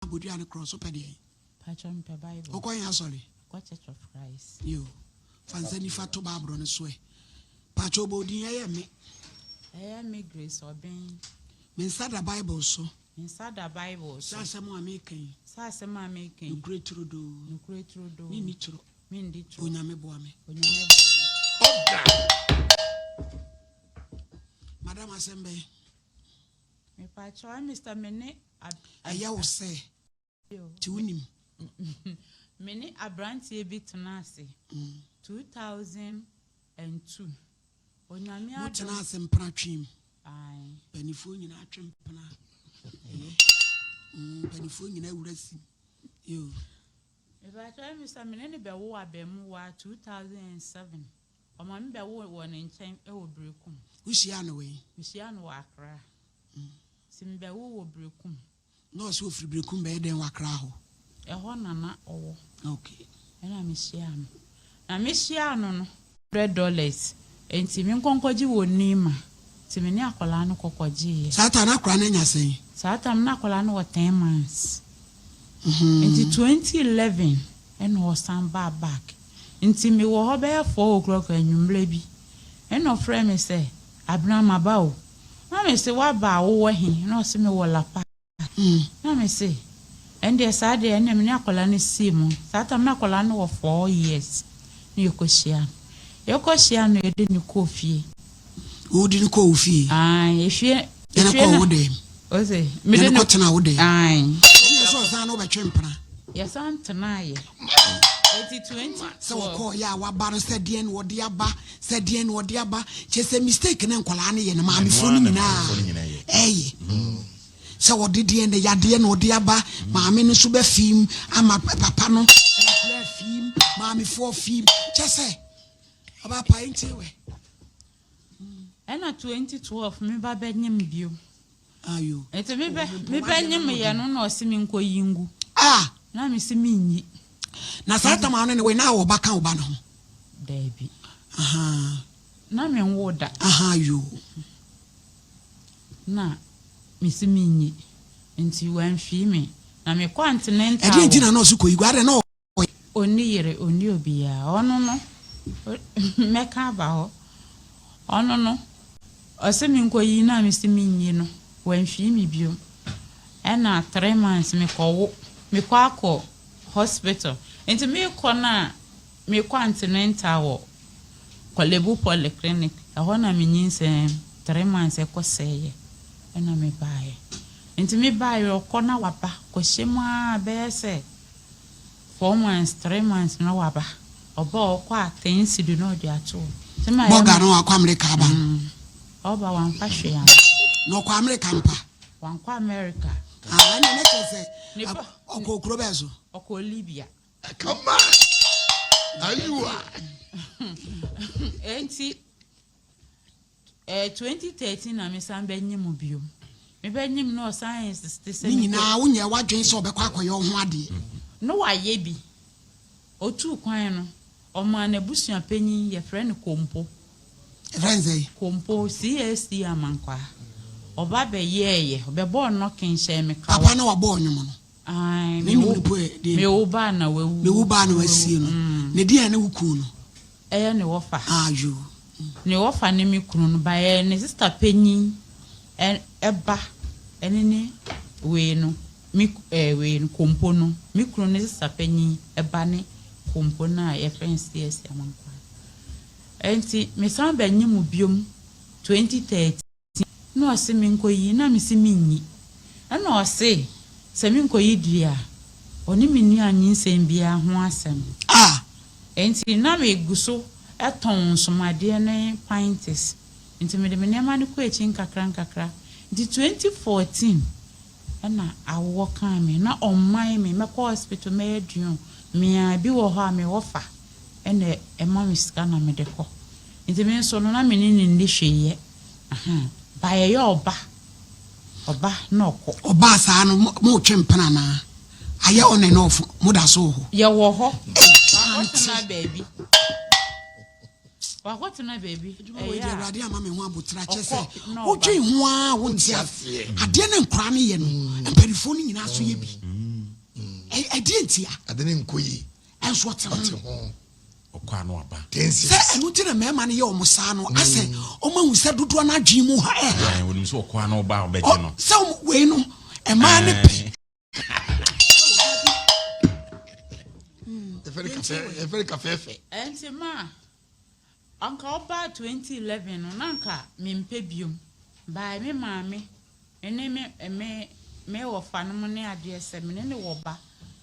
Abudu and cross open the Patron per Bible. Okay, I'm sorry. What Church of Christ? You fancy fatu Barbara on the sway. Pacho Bodi, I am me grace or being. Inside the Bible, so inside the Bible, Sassama making, Sassama making, great to do, great to do, Mindy to Unyame Boame. Madame Assemble. Me Patron, Mr. Mene, I will say to him. Many a branch a bit tenacity. 2002. Onyamia Tenace and Pratchim. Aye. Pennyphone in our chimpana. Pennyphone in every you. If I try Mr. Menene Bewa Bemua 2007, or my Bewa one in time, it will break. Wishian away. Wishian Wakra. Simbewu will break. No, so if you break bed and Wakraho. A honor or okay. And I miss Yan. I miss Yan $100. And Timmy Concoji would name Timmy Acolano Cocoji. Satana crying, I say. Satam Nacolano was 10 months. Into 2011 and was stand back. Into me were about 4 o'clock and you maybe. And no friend me say, Abnam about. Mammy say, what bow over him? No, see me wall apart. Mammy say. And there's sad and Nacolani Simon. Satam Nacolano of 4 years. You could share. You could share no didn't coffee. Who didn't call fee? Aye, if you call them. Was it? Me didn't got an hour day. Aye. Yes, I know by Chimpana. Yes, I'm tonight. 2020. So call ya what Baron said the end what the abba said the end what the abba. Just a mistake and Colani and Mammy Phone now. Eh. So what did the end the Yadian or the abba? Mammy no super film. I'm a papano. Film. Mammy 4 film. Just say about painting. And at 2012, me ba benyam bio. Are you? It's a me benyam me no simin ko yingu. Ah, na me simin. Na sata ma no we na wo baka wo ba no. Debi. Aha. Na me woda. Aha you. Na me simin. Nti wan fi me. Na me continental. E di na no so ko igware na oni yere oni obia. Ono no. Meka ba ho. Ono no. Osemi nko yi na me simin no. Wan fi me bio. Ena 3 months me ko akọ hospital. Enti me ko na me continental wo Kolebu polyclinic. Aho na me nyinse 3 months e ko seye. Ena me bae. Enti me bae ko na waba ko shema be se 4 months 3 months na waba. Oba ko atensi do no di ato. Boga no akwa America ba. Oba wan fa hwe ya. No kwa America mpa. Wan kwa America. Ah, na chese. Oko Krobezo. Oko Libya. Come on. Are you? Enti 2013 na me san benyim bio. Me benyim no science stese. Ni na wonye wadwen so obekwa akoye ho ade. No waye bi. Otu kwan no. Oma na busua panyin ye friend Kompo. Friends Kompo CST amankwa. Oba be yeye, obe bo no kinche me ka. Papa na wabo onwom no. Ai, me wo ba na wewu. Me wo ba na wasie no. Ne dia na wuku no. Eye ne wofa. Ayo. Ne wofa ne mi kunu no ba ye ne sister panyin eba enene we no. Mi we no Kompo no. Mi kunu ne sister panyin eba ne Kompo na ye friends yes amankwa. Enti me san ba nyimu biom 2013 no ase me nkoyi na me se minyi ana ose se me nkoyi dua oni minni anyi nsem bia ho asem enti na me guso eton somade ne pints enti me de me nema ne ko echi nkakra di 2014 ana awo kan me na omman me ko hospital me aduon me abi wo ho me wofa ene ema me sika na me de ko enti me so no na me ni ndi hweye baye oba no ko oba sa no mo twempana na aye on and off mo da so ho ye wo ho na baby wa what na baby e ya rade ama me ho abotra chese wo dwen ho a wo ntia ade na nkra ne ye no emperifo ni nyina so ye bi Edientia. I didn't quay. And what's home. Okwano aba. Say, and what did a man yo musano? I say, Oma who said, do to an ajimu hair. I wouldn't so kwano ba bedino. Some way no, a man. A very cafe. And ma, Uncle Ba 2011, Nanka, Mimpebium, by me, mammy, and name me or Fanamone address, and any woba,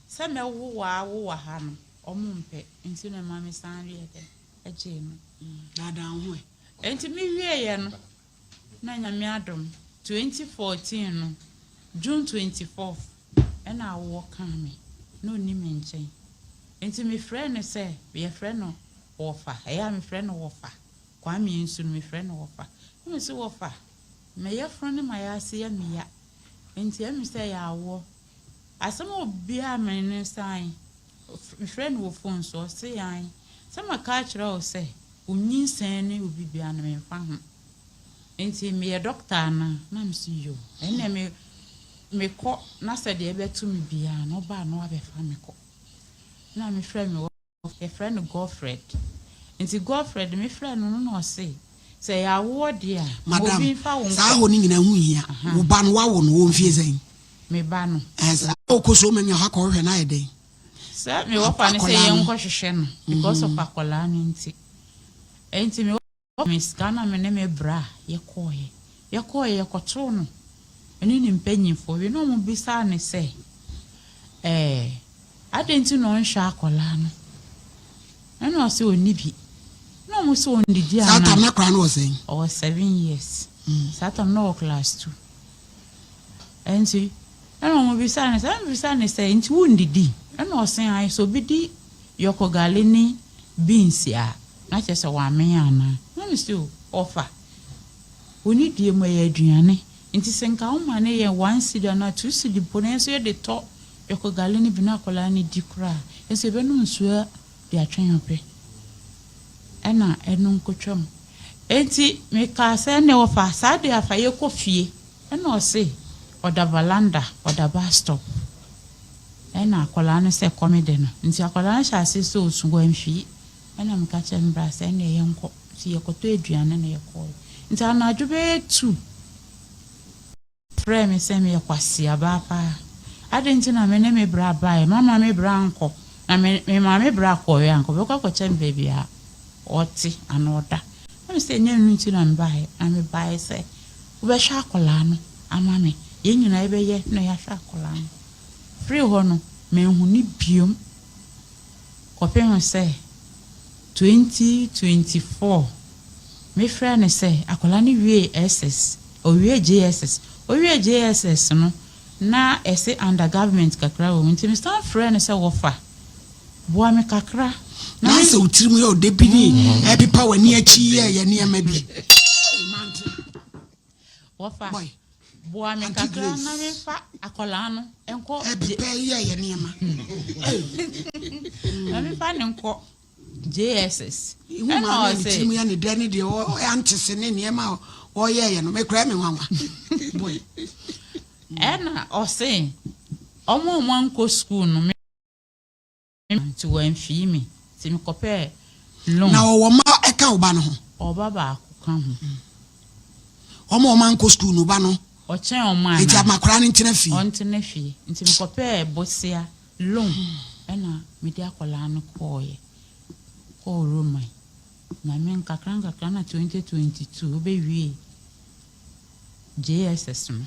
some woo hanum. Omumpe into the mammy Sandy a gym. Nadam, and to me, Rian Nanya Miadum 2014, June 24th, and I walk me. No nimenche. And to me, friend, say, be a friend of offer. I am a friend of offer. Kwame and soon, my friend of offer. You so offer. May your friend in my ass see me. And tell me, say, I war. As some of beer men sign. My friend will phone so say I. Some a catcher will say, Unin Sandy will be beyond me and found. Ain't me a doctor now, Nam see you. And then me call Nasa de ever to me beyond no bar no other family call. Now my friend a friend of Godfred. And the Godfred, my friend no say I ward dear, Madam, Sahoning in a wee, who ban wow on won't fizing. Me ban as I so many hackor and I day. Set me up and say young question because of Pacolan. Ain't me Miss Ghana, my name bra, ye coy, ye cotrono, and in penny for you know, be sad say. I didn't know Shacolano. I know so nippy. No more so on the dear. I'm not crying was saying. Or 7 years. Saturn no class 2. And see, I don't be sad. I'm be sad saying it's wounded. And no saying I so be di Yoko Galini beans ya. Not just a 1 man. Let me still offer. We need dear my Adriane. Into Senka money and 1 seed or not 2 seed ponens here the top. Yoko Galini binacolani dicra. And say, Benun swear they are train of pay. Ena enun kochom. Enti me ka se ne ofa sa de afa ye kofie. Ena o se oda valanda oda bus stop. Ena akola no se komede no. Nti akola sha se so osungo amfi. Ena me ka che mbra se ne ye nko. Ti ye koto aduane ne ye ko. Nti ana adwobe 2. Frame se me ye kwasi aba pa. Adenti na me ne me bra ba. Mama me bra nko. Na me mama me bra ko ya nko. Be kwa che baby a. Oti anoda. I'm saying, you know, I'm by say, we shacolano, amame, yen I be yet no ya shacolano. Free hono, men who need bium. Copy say 2024. My friend say, Acolani VSS or JSS or JSS no. Na essay under government kakra wo nti Mr. friend say wofa. Boa me kakra. Na so tirimu yo de bini e pipa wani achi ye ne ma bi. Wofa. Boa me kakra na me fa akola no enko e pipa ye ne ma. Na me fa ne enko JSS. Ihu ma ni tirimu ya ne de ne de o antese ne ne ma o ye no me kra me nwanwa. Boy. Ena o say omo nko school no me to Ahenfie me. Si me kopɛ long na wo ma e ka oba no ho oba ba ka ho o ma nko school no ba no o chen o ma e ja makora ne ntena fi on ntena fi nti me kopɛ bosia long ena me dia kola no koye ko roma na me nkakran na 2022 obe wie JSS no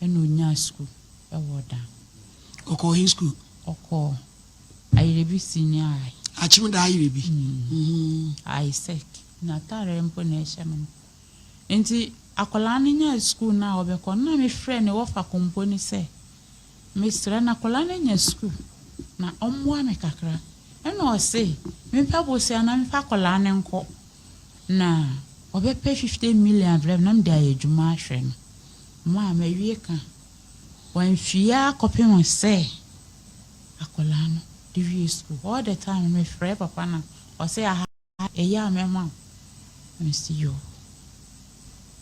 ena onya school e woda oko in school oko ayirebi senior achim da ayirebi I sek na tare mpo na ehye no enti akola nya school na obekọ na me friend wo fa kompo ni se me sra na akola nya school na omwa me kakra ena o se me pa bo se na me fa akola ne nko na obepe 50 million vrem na me da adwuma ahwe no ma ma wie ka wan fia kopem se akola no school all the time me frɛ papa na o say a ya me ma me see you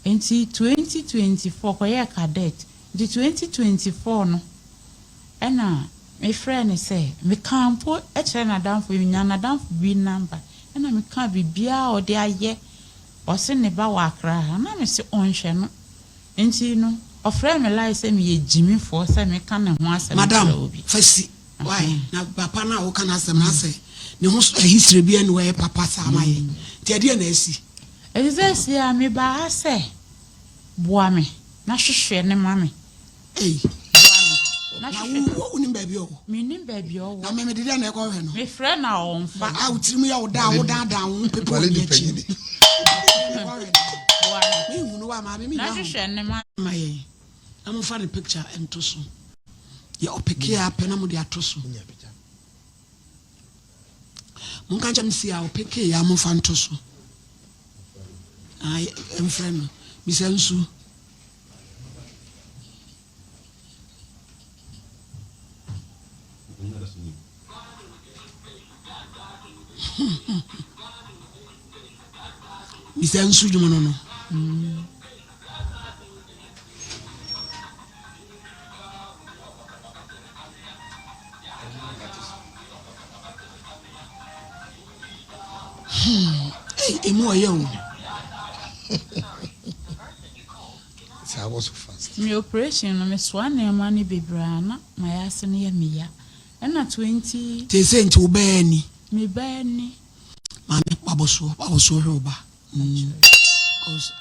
enti 2024 ko ya cadet the 2024 no ena My friend say, me can't put a china down for you, Yana down for B number, and I can't be beer or dear ye, or send a bawakra, and I say on channel. And you know, a friend me lie say me Jimmy for say me can't once, Madam, first, why, now, Papa, now, can I say, no most a history be anywhere, Papa Samay, Teddy Nessie. Is this ya me ba say, Boame, na share ne mammy. Hey. Na who baby oh meaning baby oh na me did na ko hwe no me friend na on fa out me ya down people Vale ni de chi penny. me hu no wa ma me na hwehwe ne ma ye am fa the picture ento so ye opeke ya pe na mo de ato so mun kan jam si ya opeke ya mo fa nto so ai em friend mi sensu Mr. Nsujumo no. Hey, emo yo. I was so fast. Me operation no me swan na ma ni bebra na ma ya se ne ya me ya. E na 20 Te say nti oba ni. Me ba ni. Mami baboso hwe cause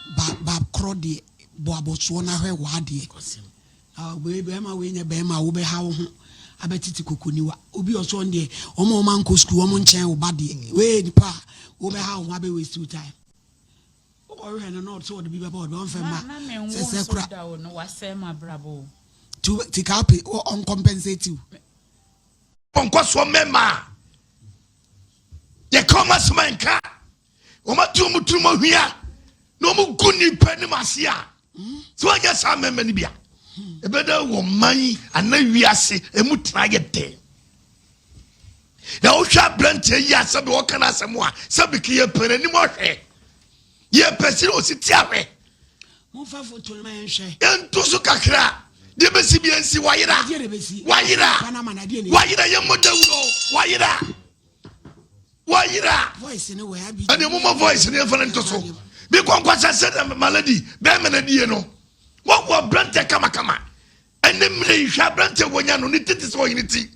bab crody boaboso na hwe wa de be ma we nya be ma wo be ha wo ho abetiti kokoniwa obi oso nde omo man ko school omo nchen wo ba de we nipa wo be ha wo abe waste time o hwe na not so de bi be ba o fe ma se kura no wa se ma brabo to tikape o uncompensate you Onko so mema ye koma smanka Oma tumutumo hia no mu guni pani masia so anya sa mema ni bia e beda wo man ana wiase emu tena yete na o hwa brante ya sabe wo kana asemo a sabe ke ye pani ni mo hwe ye pesi o si tiawe mo fa foto ma yenhwe ento so kakra de besi bi ensi wayira ye modawuro wayira voice ni we abi and the woman voice ni efana ntoso bi kwankwasa said malady be menadie no wo brante kama and them hwa brante wonya no ni titi so yiniti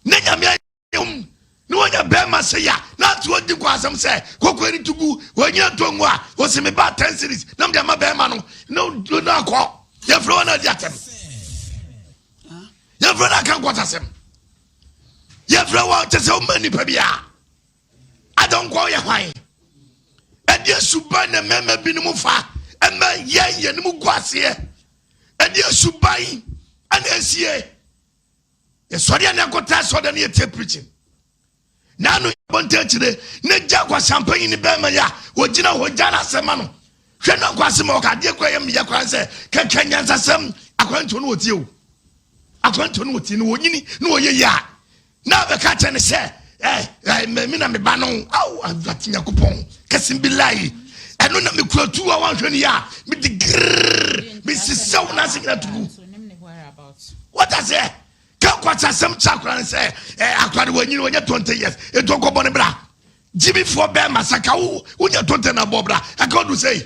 na nyame ayum no wonya be ma se ya na to odi kwasam se kokwani tugu wonya tongu a wo se me ba 10 series na me ma be ma no na akọ ye fro na di atem ye fro na kan kwatasem ye fro wa tese o mani pa bia I don't go your way. And yes, you buy the member Binimufa, and my ye and Muguasia. And yes, you buy and SCA. Yes, sorry, I never got so than you take preaching. Now, no one tell today, Nejak was champagne in the Bemaya, what you know, what Jana Semano. Shana Quasimoka, dear Graham Yakwanse, Kanyan Sam, I want to know with you. I want to know what you know, no, ya. Now the catch and say, me na me banon aw avati yakopon kasim billahi eno na me kuatu a wanhwe ne ya me de me sisaw na signa tugu what I say ka kwata sam chakran say akwade wanyini wanya 20 years e to ko bone bra jibi fo be masaka wo unya 20 na bobra aka do say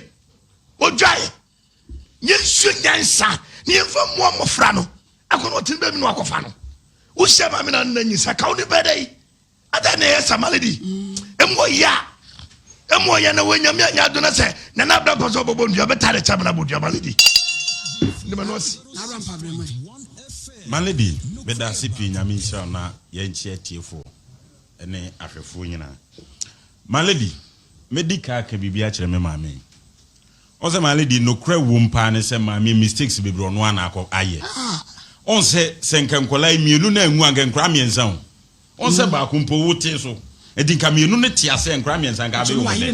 odwai yesu nyansa ne yemfa mo amofra no akono tin be mi no akofa no wo shema me na nanyi saka wo ne bedai ada na yes malady emo ya na wenya me anya do na se na na bra poso bobo ndu betare chamna bodu malady ne manosi na rampa brema malady be da sipi nyame nsia na ye nchie tiefo ene ahwefo nyina malady medical ka bibia kire me maame o se malady no kra wumpa ne se maame mistakes bebro no ana akọ aye on se senkankola mienu na angu angenkra miensa ho on se ba kumpo wote so edi nka mienu ne tia se nkra miensa nga be wo de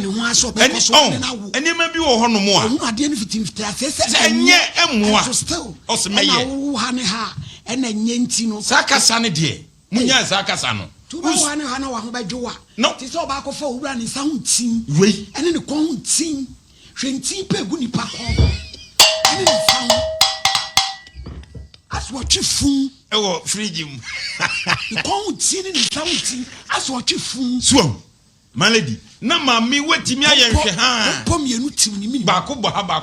eni ma bi wo ho no mo a hu ade ne fitimfiti asese enye emoa o se meye wo ha ne ha ena nye nti no sakasa ne de munya sakasa no tu ba wa ne ha na wa ho badwowa ti so ba akọfa owura ne sa ho tin wei ene ne kon ho tin hwenti pe gu nipa ko ene ne fa ho as what you fun ewo fridge mu kon ti ni sauti aso twefun so my lady na mami wetimi ayenhwe ha pom yenu tim ni mini ba ko bo ha ba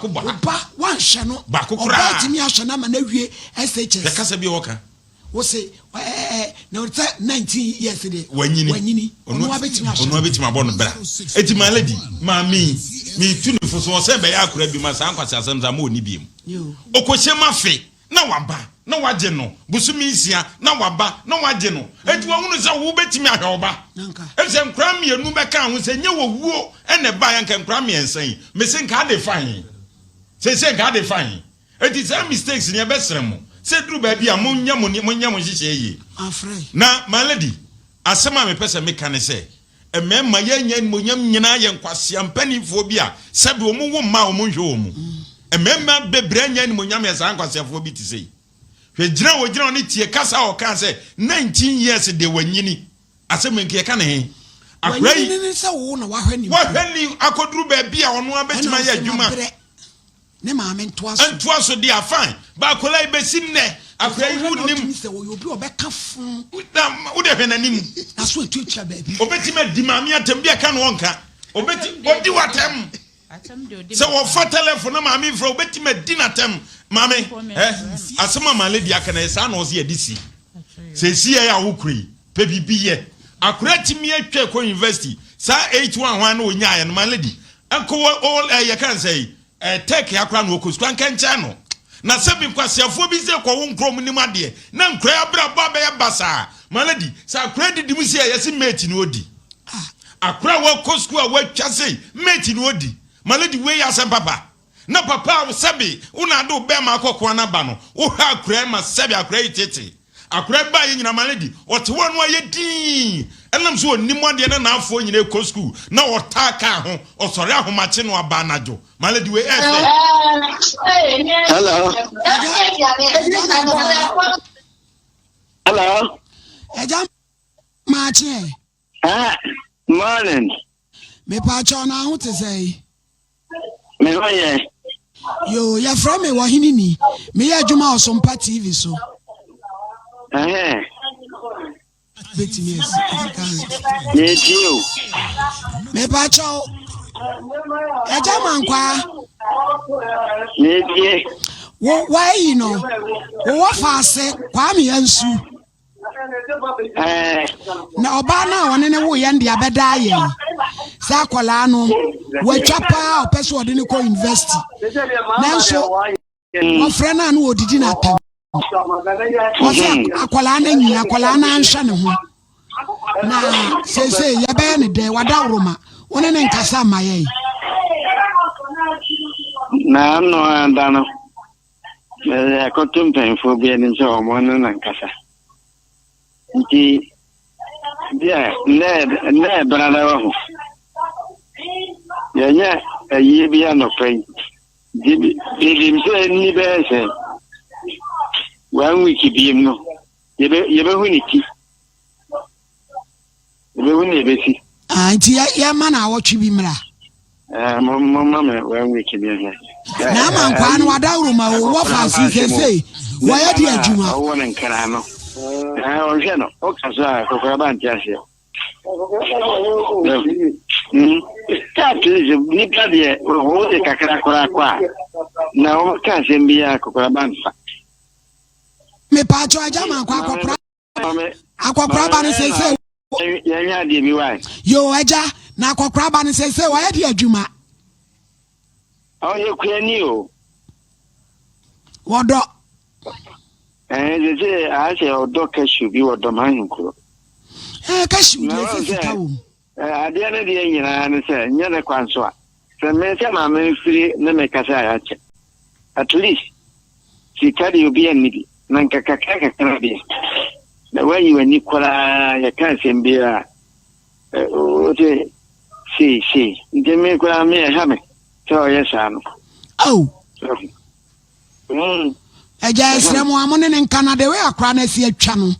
wan hye no ba ko kura ba timi ahye na ma na wie SHS ya kasa bi woka wo say na o 19 years de wanyini onu abetimi ahye onu abetimi abon bra eti my lady mami mi tu ni fo so se be ya akura bi ma san kwase asem za ma oni biem okohye mafe na waba na waje no busumi isia na waba na waje no eti wo hunu se wo betimi ahwe oba ese nkra mienu beka ho se nye wo wuo ene ba ya nkra miensan me se nka de fan se nka de fan eti se mistakes ni be sremo se duru ba bia monnya mo hihye yi na my lady asema me pese me kan se emema ye nya monyam nyina ye nkwase ampanifo bia se be omu wo ma omu hwe omu emema bebre nya monyam ye san nkwase afo bi ti sei hwejira wojira oni tie kasa o kan se 19 years de wanyini asem nke ka ne akrai ni se wo na wahwani akoduru ba bia ono abetima ye adwuma ne maame ntoaso dia fine ba kola ibesi ne akrai wunim se wo obi obeka fun wo de hwenanim aso etuatua ba bi obetima di maame atem bia ka no wonka obeti odi watem se wo fa telephone maame fro obetima di natem maame asema ma lady akana sa na ozi edisi se si ya wukuri pe bibiye akurati mi atwa ko university sa 811 na onya ya no ma lady enko all ya kan say take akura no okosukwa nkencha no na sebi kwasiafo bi se ko wo nkrom ni made na nkra abra ba be basa ma lady sa credit dim si ya si mate ni odi akura wo kosukwa wa twa sei mate ni odi ma lady we ya sem papa na papa sabi una do be ma akokwa na ba no wo ha akura ma sabi akura itete akura ba ye nyina ma lady ote wonu aye din enam so onimo de na afo nyina ko school na otaka ho osore ahomache no aba najo ma lady we hello hello eja mache morning me pa cho na hu te say me hoye yo ya from me Oheneni me ya adwuma osompa TV so betimi yes you me pa cho eja mankwa yes why you know wo fa ase kwa me yansu na oba na wone ne wo ye ndia beda aye sa kwala no watwa pa opeso ode ne ko university nanso wo frena na odidi na tam akwala na nyi akwala na anhwa ne ho na sese ye be ne de wada roma wone ne nkasa maye na no andano akotum penfo bi ni so mo na nkasa nti dia ne brada wa ho ya ayi bi anopai di mse ni be se 1 week bi no yebe hu ni ti yebe hu ni be si nti ya ma na awotwe bi mra mama me 1 week bi na mankwa no wada roma wo fa sese wo ya di adwuma wo ne nkara no o je no o kaza ko ko ba ntiase ta please ni pade o de kakra kwa na o ka sembia ko ko ba nfa me pa cho aja mankwa akokra ba ne sese ya nya de bi wa yo aja na akokra ba ne sese wo ya di adwuma o ye kwani o wodo je aje odo kashu bi wodo mahinkuro kashu de sese tawo ade na de nyina ne se nya ne kwanso a se me se ma me firi ne me kasa ya che at least si kadi obi anidi na nkakaka kana bi na wani wani kura ya kan sembia o te si ndeme kura me ha me so yes ano eja esremo amone ne nkana de we akra na si atwa no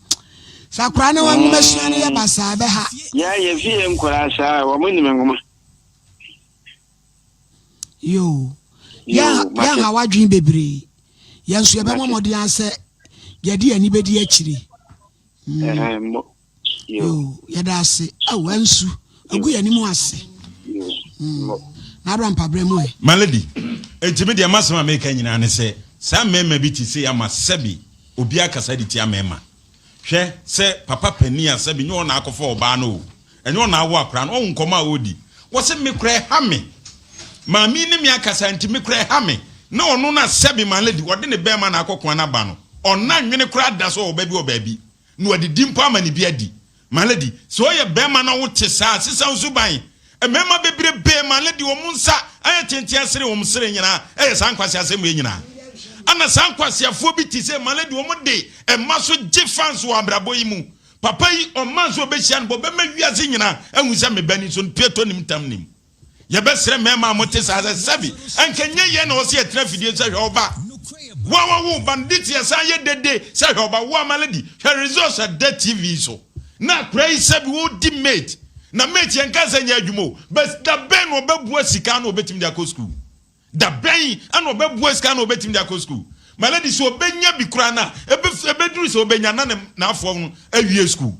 sakra na wa mmesua ne ya basa be ha ya ye fie nkura sa wa munni ngoma yo ya ha wadwin bebre ya nso ebe momodi anse Yadi ani bedi achiri. Yo. Yadase. Wansu. Agu yani mu ase. Na Abrampa bremu e. My lady, etimi de amasema make nyina ne se, sa mema bi ti se ama sebi, obi akasa di ti amema. Hwe se papa pani asabi nyo na akofo oba no. Enyo na awo akra no nkoma odi. Wo se me kra ha me. Ma mi ne mi akasa nti me kra ha me. Na ono na sebi my lady, wode ne bema na akokwa na ba no. Ona nwene kra da so oba bi oba bi. No wode dimpo ama ne bi adi. My lady, so ye bema na wo te sa sisa nso ban. Emema bebre be my lady wo munsa aye tenti asere wo msere nyina sankwase asem nyina ana sankwase afo bi ti se my lady wo de emma so je fans wo abrabo yi mu papa yi o man so be hia no bo be ma wiase nyina ahu se me bani so pieto nim tam nim ye be sere mema mote sa sabi ankenye ye na wo se etra fidie se hwe oba wo bandit ye sa ye dede se hwe oba wo my lady hwe resource at TV so na pray sabi wo di mate na mate yanka sanya adwumo but da ben obebua sika na obetim dia ko school da ben ana obebua sika na obetim dia ko school my lady so obenya bi kura na ebeduru so obenya na afo no awie school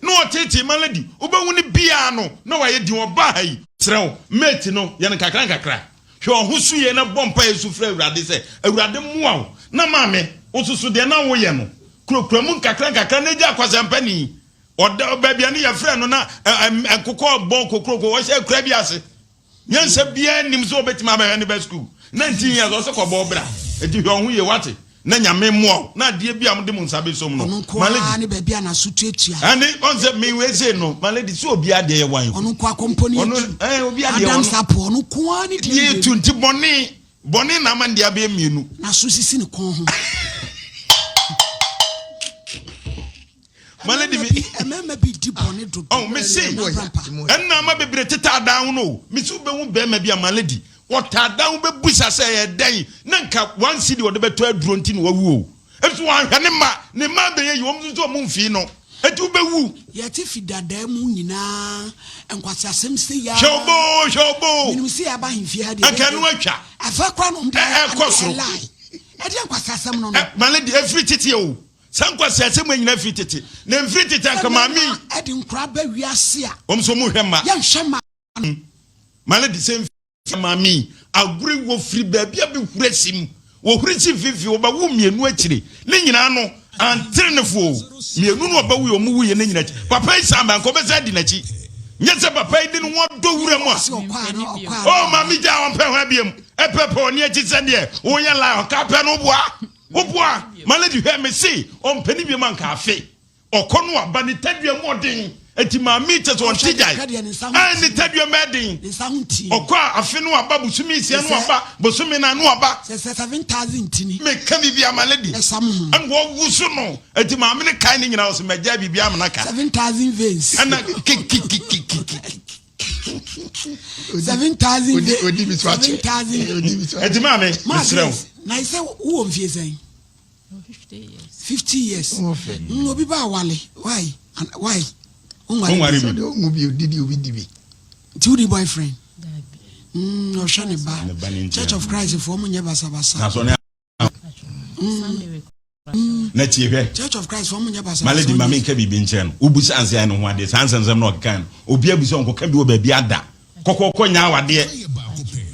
no otete my lady obewu ni bia no na waye di oba hai trew mate no ye nkakra nkakra hwe ohusu ye na bompa yesu fra awurade se awurade muawo na maame osusu de na wo ye no krokramu nkakra nkakra na gya kwasampani oda baby ani ya friend no na enkoko bon kokroko wo se kra bi ase nyansa bia nim so obetima ba ne ba school 19 years o se ko bo bra edi hwe hu ye wate na nyame mo na de bia mo de mo nsabe som no maledi ani baby ana sutuetua ani on se me we say no maledi so obi ade ye wan onu kwa company onu obi ade Adam sapo onu kwa ni de ye tunti boni na man dia be mienu na so sisi ne kon ho maledi emema bi di boni do oh me say enna ma bebre teta down no me su be hu be ma bia maledi wota down be busa say ye dan na nka one city wo de beto aduro nti no wawu o esu wan hwe ne ma be ye yom so mo mfi no etu be wu ye ti fidada mu nyina enkwase asem se ya shobo minum se ya ba Ahenfie ha de akanu atwa afa kwa no mde koso e de enkwase asem no maledi every titi o sankwase asem anyina every titi na every titi anka mami e de nkra ba wiase a omso mu hwema ya nhwema maledi sem mami aguri wo free baby abi hurasim wo hurisi fifi wo ba wo mienu akire ne nyina no antrenefo mienu no ba wo mu wuye ne nyina papa isamba nko be sa di nachi nyese papa idi no wo do wura mu a oh mami ja won pe hwa biem epepo ne achi sende wo ye la ka pe no boa maledi hwe me see on pani biem anka afe okono aba ne tadua mu odin eti mami teso on tijai ani tadua medin okwa afe no aba busumi sia no aba busumi na no aba 7,000 tini me ka bibia maledi an wo wusu no eti mami ne kan ni nyina wo se meja bibia amnaka 7,000 veins ana 7,000 odi bi swache eti mami misrew na ise wo mfie sen 50 years obi ba wale why Onwari bi obi odidi obi dibi the boyfriend no shane ba Church of Christ for munye basabasa na so ne na tie hwe Church of Christ for munye basabasa maledi mami nka bibi nche no obusa anse ya no ho ade sansensem no kan obi abusa onko ka bi wo ba bi ada kokoko nya awade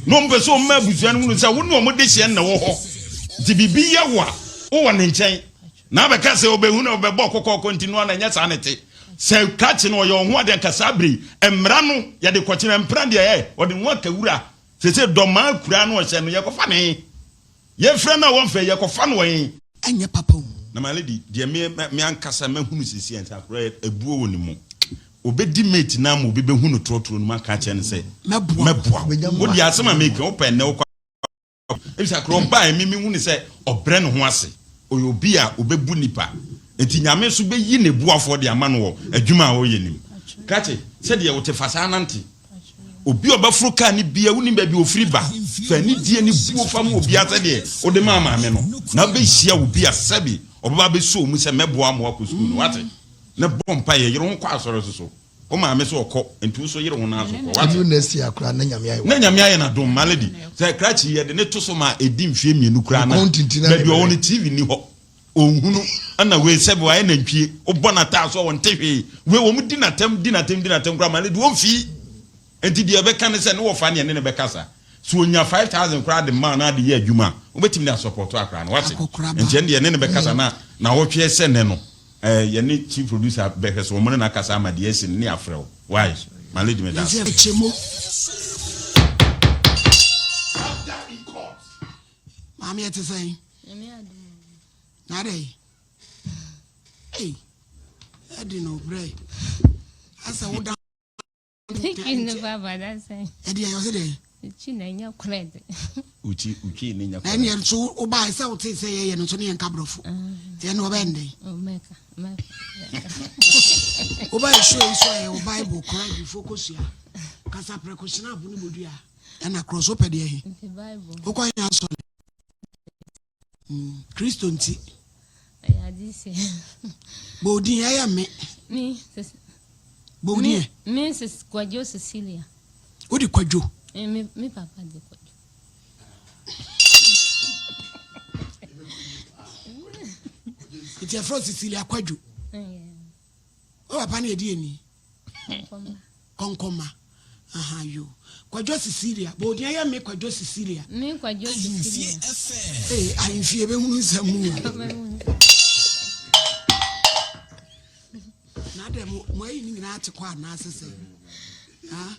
no mbe so ma abusa no nu sa wo no mo de hye na wo ho di bibi ya wo ne nchen na be ka se obehu na obebo kokoko continue na nya sa nete se kachi no yo ho ade kasabri emra no ye de kwachira mpra de ye ode ho akawura se doma akura no hye no ye kofa ne ye fra na won fa ye kofa no wen anya papa na maledi de me ankasa mahunu sisi enta akura ebuo woni mu obedi mate na mo bebehu no trotro no maka che ne se meboa wo di asema make open ne wo ebisa kro ba mi hunu se obre ne ho ase oyobi a obebu nipa enti nyame so be yi ne buafo de ama no wo adwuma a wo ye nim kache se de wo te fasa nante obi obafro ka ni bia woni ba bi ofiri ba fa ni die ni buofa mu obi ase de wo de mama me no na be hia obi asabi obaba be so mu se meboa mo akọ school no wate na bompa ye yero ho kwa asoro so o ma me so okọ enti so yero ho na so ko wate next year kra na nyame aye na dom maledi se krachi ye de ne to so ma edi mfie mienu kra na ba bi o ne TV ni ho ohunu ana we sebe wa na ntwie obona ta so won tehwe we wo mu dinatem kra ma le do mfi enti de be kan se ne wo fa ne ne be kasa so onya 5000 kra de man na de ye adwuma obetim na support akra na wate enti ne ne be kasa na wo twe se ne no ye ne chief producer be kasa wo mo na kasa ma de esi ne afrew why my lady me that Mami ete say Nade. Hey. I didn't know, Bray. I said, what down? In the Baba, that's it. Eddie, I was there. Chin and your credit. Uchi in your and you're so by South say, and Tony and Cabrof. They are no bendy. Oh, Mecca. Oba show so Bible cry before Cosia. Casa precaution of Budia. And across open the Bible. Okay, answer. Christian tea. I had this. Bodi, I am me. Bodi, Mrs. Quadio Cecilia. What do you quadro? Me, papa, the quadio. It's a frost Cecilia quadro. Oh, a panny DNA. Concoma. Aha, you. Quadro Cecilia. Bodi, I am me quadro Cecilia. Me quadio Cecilia. Hey, Ahenfie Nkommo. Madam, why you not to quite Nasa? Ah,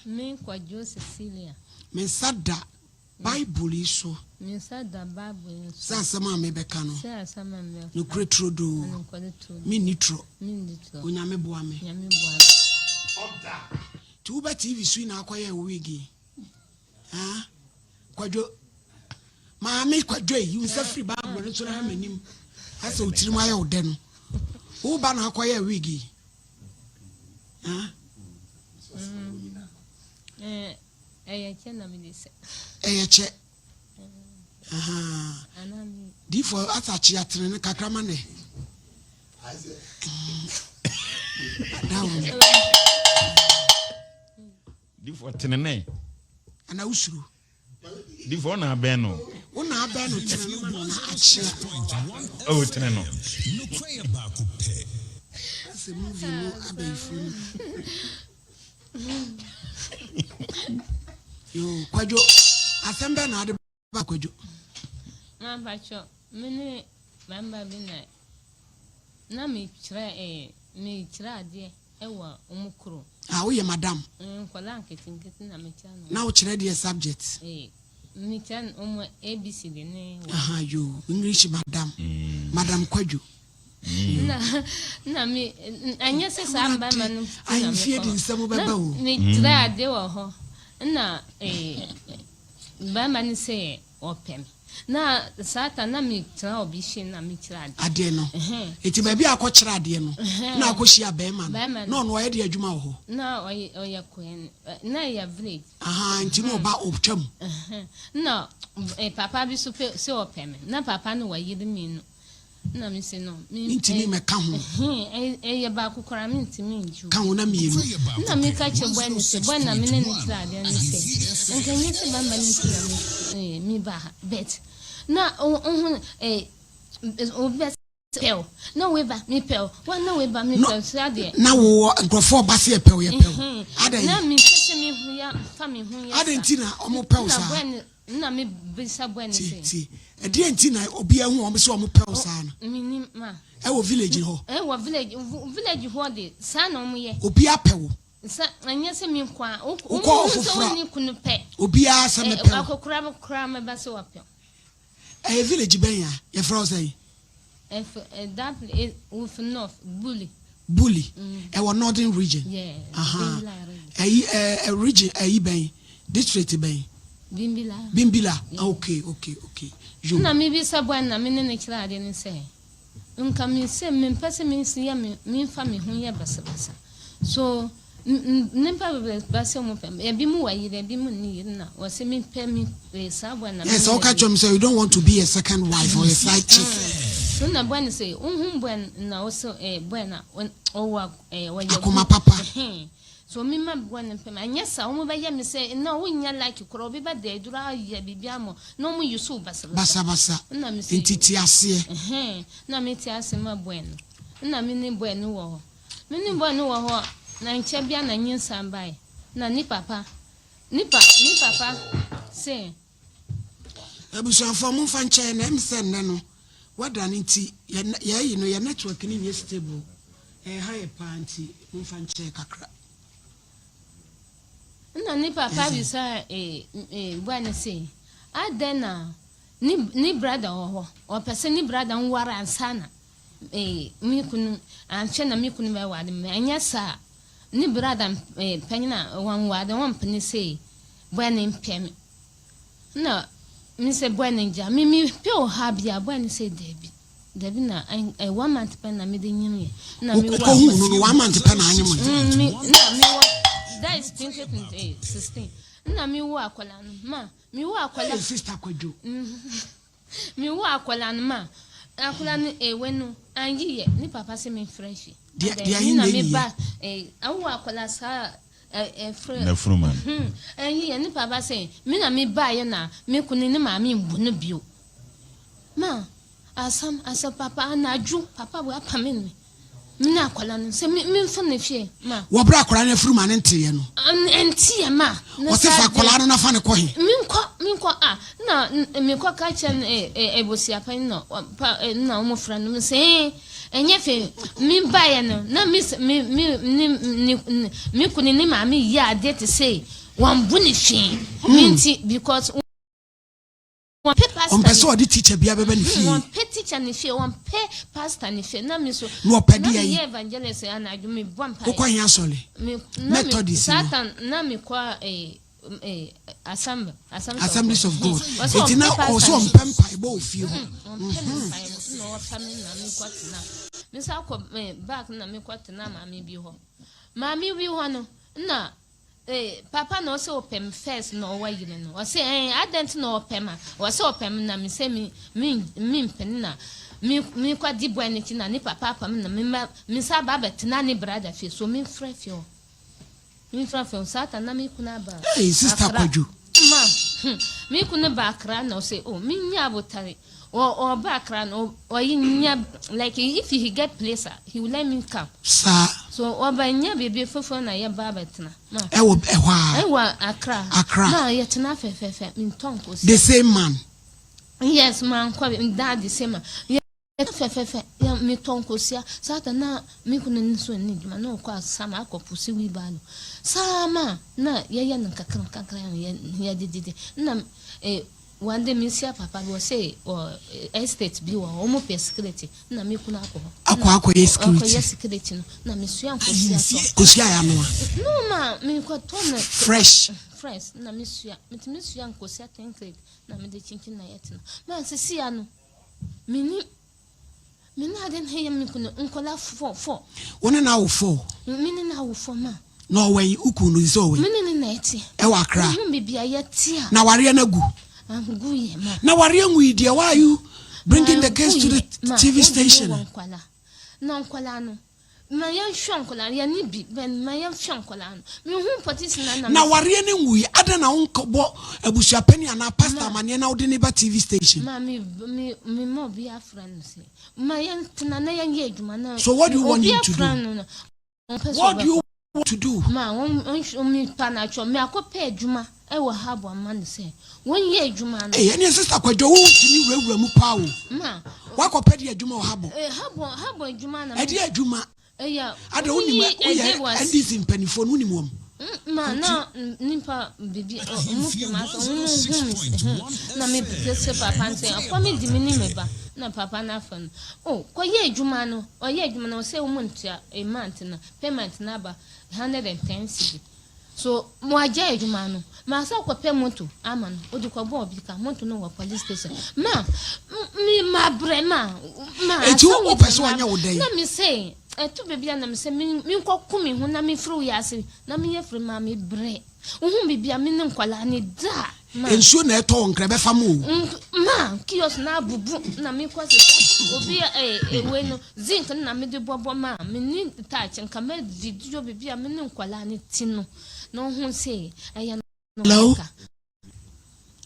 Me quadio Cecilia. Me sada Bible is so. Me said the Bible. Sasama me becano. Say some No great trodo. Me nitro. Unyame boame. Yami boy. Tuba TV swing acquire wiggy. Ah, quadro. Mammy quadre, you say free Bible when it's on him. I saw Trimaya den. Who ban acquire wiggy? Ah, a check. Aha. Differ as a chiatrin cacramane. Differ tenene. And I used to. Differ na beno. Una beno Oh, teneno. That's a movie no abe Yo, quadro. Assemble na de quadro. Mampacho, mene mamba bina. Na me chira de ewa omukro. Ah, we madam. Nkwala nketinketin na me chano. Now chira the subject. Me chan ABC de ne. Aha, you English madam. Madam quadro. Na me anya se samba manu. Ahenfie din samu baba o. Me chira de wo ho. Na ba man say open. Na sata na me tra obi hye na me kira ade no eti ba bi akọkira ade no na akọhia be ma no no ye de adwuma ho na oya koen na ya village aha nti no ba optwam na papa bi so se opem na papa no wa yiri mi no na me se no nti mi meka ho ye ba akokora me nti mi nju ka ho na mienu na me ka che bwan se bwan na me ne kira ade no se nkanyi se bamba ne kira mi ba bet na obes pel no we ba mi pel one no we ba mi pel so ade na wo nkrofo ba se pel ye pel ade na mi se mi hu ya fa mi hu ya ade nti na omo pel sa na me bisa bwan se ti ade nti na obi ahu omo se omo pel sa no mi ni ma e wo village ho wo village ho de sa na omo ye obi apel sa anya se mi kwa o so woni kunu pe obi a se me pel akokura me ba se wa pel a village ben ya ye fro say that with north bully e wo northern region yeah aha a region ben district ben bimbila okay you na me bi sabwan na me ne kira ade ne se nka me se me pese me se ya me fa me hu ya basabasa so nimpa ba se mo pem e bi mu wa yire bi mu ni yire na wo se me pe me sabwan na yes okay chom say you don't want to be a second wife or a side chick so na bwan say unhu bwan na wo so bwan na o wa wa akoma papa so me ma bua ne pem anya sa wo ba ye me say na wo nya like kro bi ba de dura ya bibia mo no mo yusu basa na me say entiti ase na me ti ase ma bueno na me ni bueno wo me ni bueno wo na nche bia na nyinsa bai na ni papa say abusuafo mo fa nche na emse nne no wada ne nti ya yi no ya network ni nye stable high panty mo fa nche kakra na ni papa bisa bwana say adena ni brother o pese ni brother nwara ansana mi kunu anche na mi kunu ba wade me anya sa ni brother penyina wan wade won pene say bwana mpem na mi se bwana nja mi pe o ha bia bwana say Debi na 1 month pen na me de nyim na mi wa ko hu no 1 month pen na anyim na mi wa that is 2016 na mi wa akola no ma mi wa akola sister kwadwo mi wa akola no ma akola no wenu anyiye ni papa se me fresh na mi ba awu akola sa na fruman anyiye ni papa se mi na mi ba ye na mi kunu ni ma mi mbu no bio ma asa papa na ju papa wa pamen me na akola no se mi mfa na fie ma wo bra akola na fruman ntie no ntie ma wo se fa akola no na fa ne ko he minko na mi ko ka chen ebosi apan no na o mo fra no se enye fe mi ba ye no na mi kuni ni ma mi ya de to say wan bu ni fi minti because one pay pastor on person odi teacher bia bebe ni fi one pay teacher ni fi one pay pastor ni fi na mi so no pedi ayi evangelist ana adu mi bompa ko yan sole methodist satan na mi kwa Assemblies of God it na also on pempa ebo fi ho no family na mi kwatina mi sa ko back na mi kwatina ma mi bi ho ma mi bi ho no na papa no se opem first no wa yire no o se adent no opem a o se opem na mi se mi pen na mi kwa di bwa ni na ni papa na mi sa ba betina ni brother fi so mi frɛ fi o mi frɛ fi o satan na mi kuna ba sister kwadwo ma mi kuna ba akra na o se mi nya abotare or background or like if he get place he will let me come sir so obanya baby fofo na ye babatna ma ewa akra na ye tena fe min tonko the same man yes man kwa that the same man ye fe ya mi tonko sia sata na mi kuna nso ni djuma na kwa sama akopusi wi balo sama na ye na kakra ye didide na one day Monsieur Papa will say or estate be or homo per security na me kuna akwa security na Monsieur Kusia ya no ma me ko tone fresh na Monsieur Kusia think na me de chinchin na yet ma se sia no me na den he me kuna nkola 4 wona na wo 4 me na wo 4 ma no way ukunu iso we me na eti e wa kra bibia yetia na ware na gu na ware nwi dia why you bringing the case to the TV station na nkwala no ma yan hwankola ya ni bi ben ma yan hwankola no me hu potisi na ware ne nwi ada na unkobo abusuapani ana pastor mane na odi ne ba TV station ma me mo bi afrans ma yan tena na yan ye adwuma na so what do you want him to do what do you want to do ma on mi panacho me akopa adwuma e wo habo amane se won ye adwuma no ene sister kwadwo wo tini wurawura mu pa wo ma wakopa di adwuma wo habo habo adwuma na e di adwuma ya ada woni ma wo ye ndisi mpanifo no woni mu ma na nimpa bibi mu ma na me pese papa nse akwa me di mini meba na papa na fan ko ye adwuma no o ye adwuma no se wo muntia a month na payment na ba 110 cedi so mo aja adwuma no ma sa ko pe moto ama no odi ko bo obi ka moto no wa police station ma brema eti wo pese wanya wo dai na me say etu bebia na me say mi nkɔ kumi hu na me fru ya ase na me ye fru ma me bre bibia me ne nkwala ne da ensuo na eto nkra be fam o ma kios na bubu na me kwase obi we no zinc na me de bobo ma me ni touch nka me didio bibia me ne nkwala ne ti no no hu se aya hello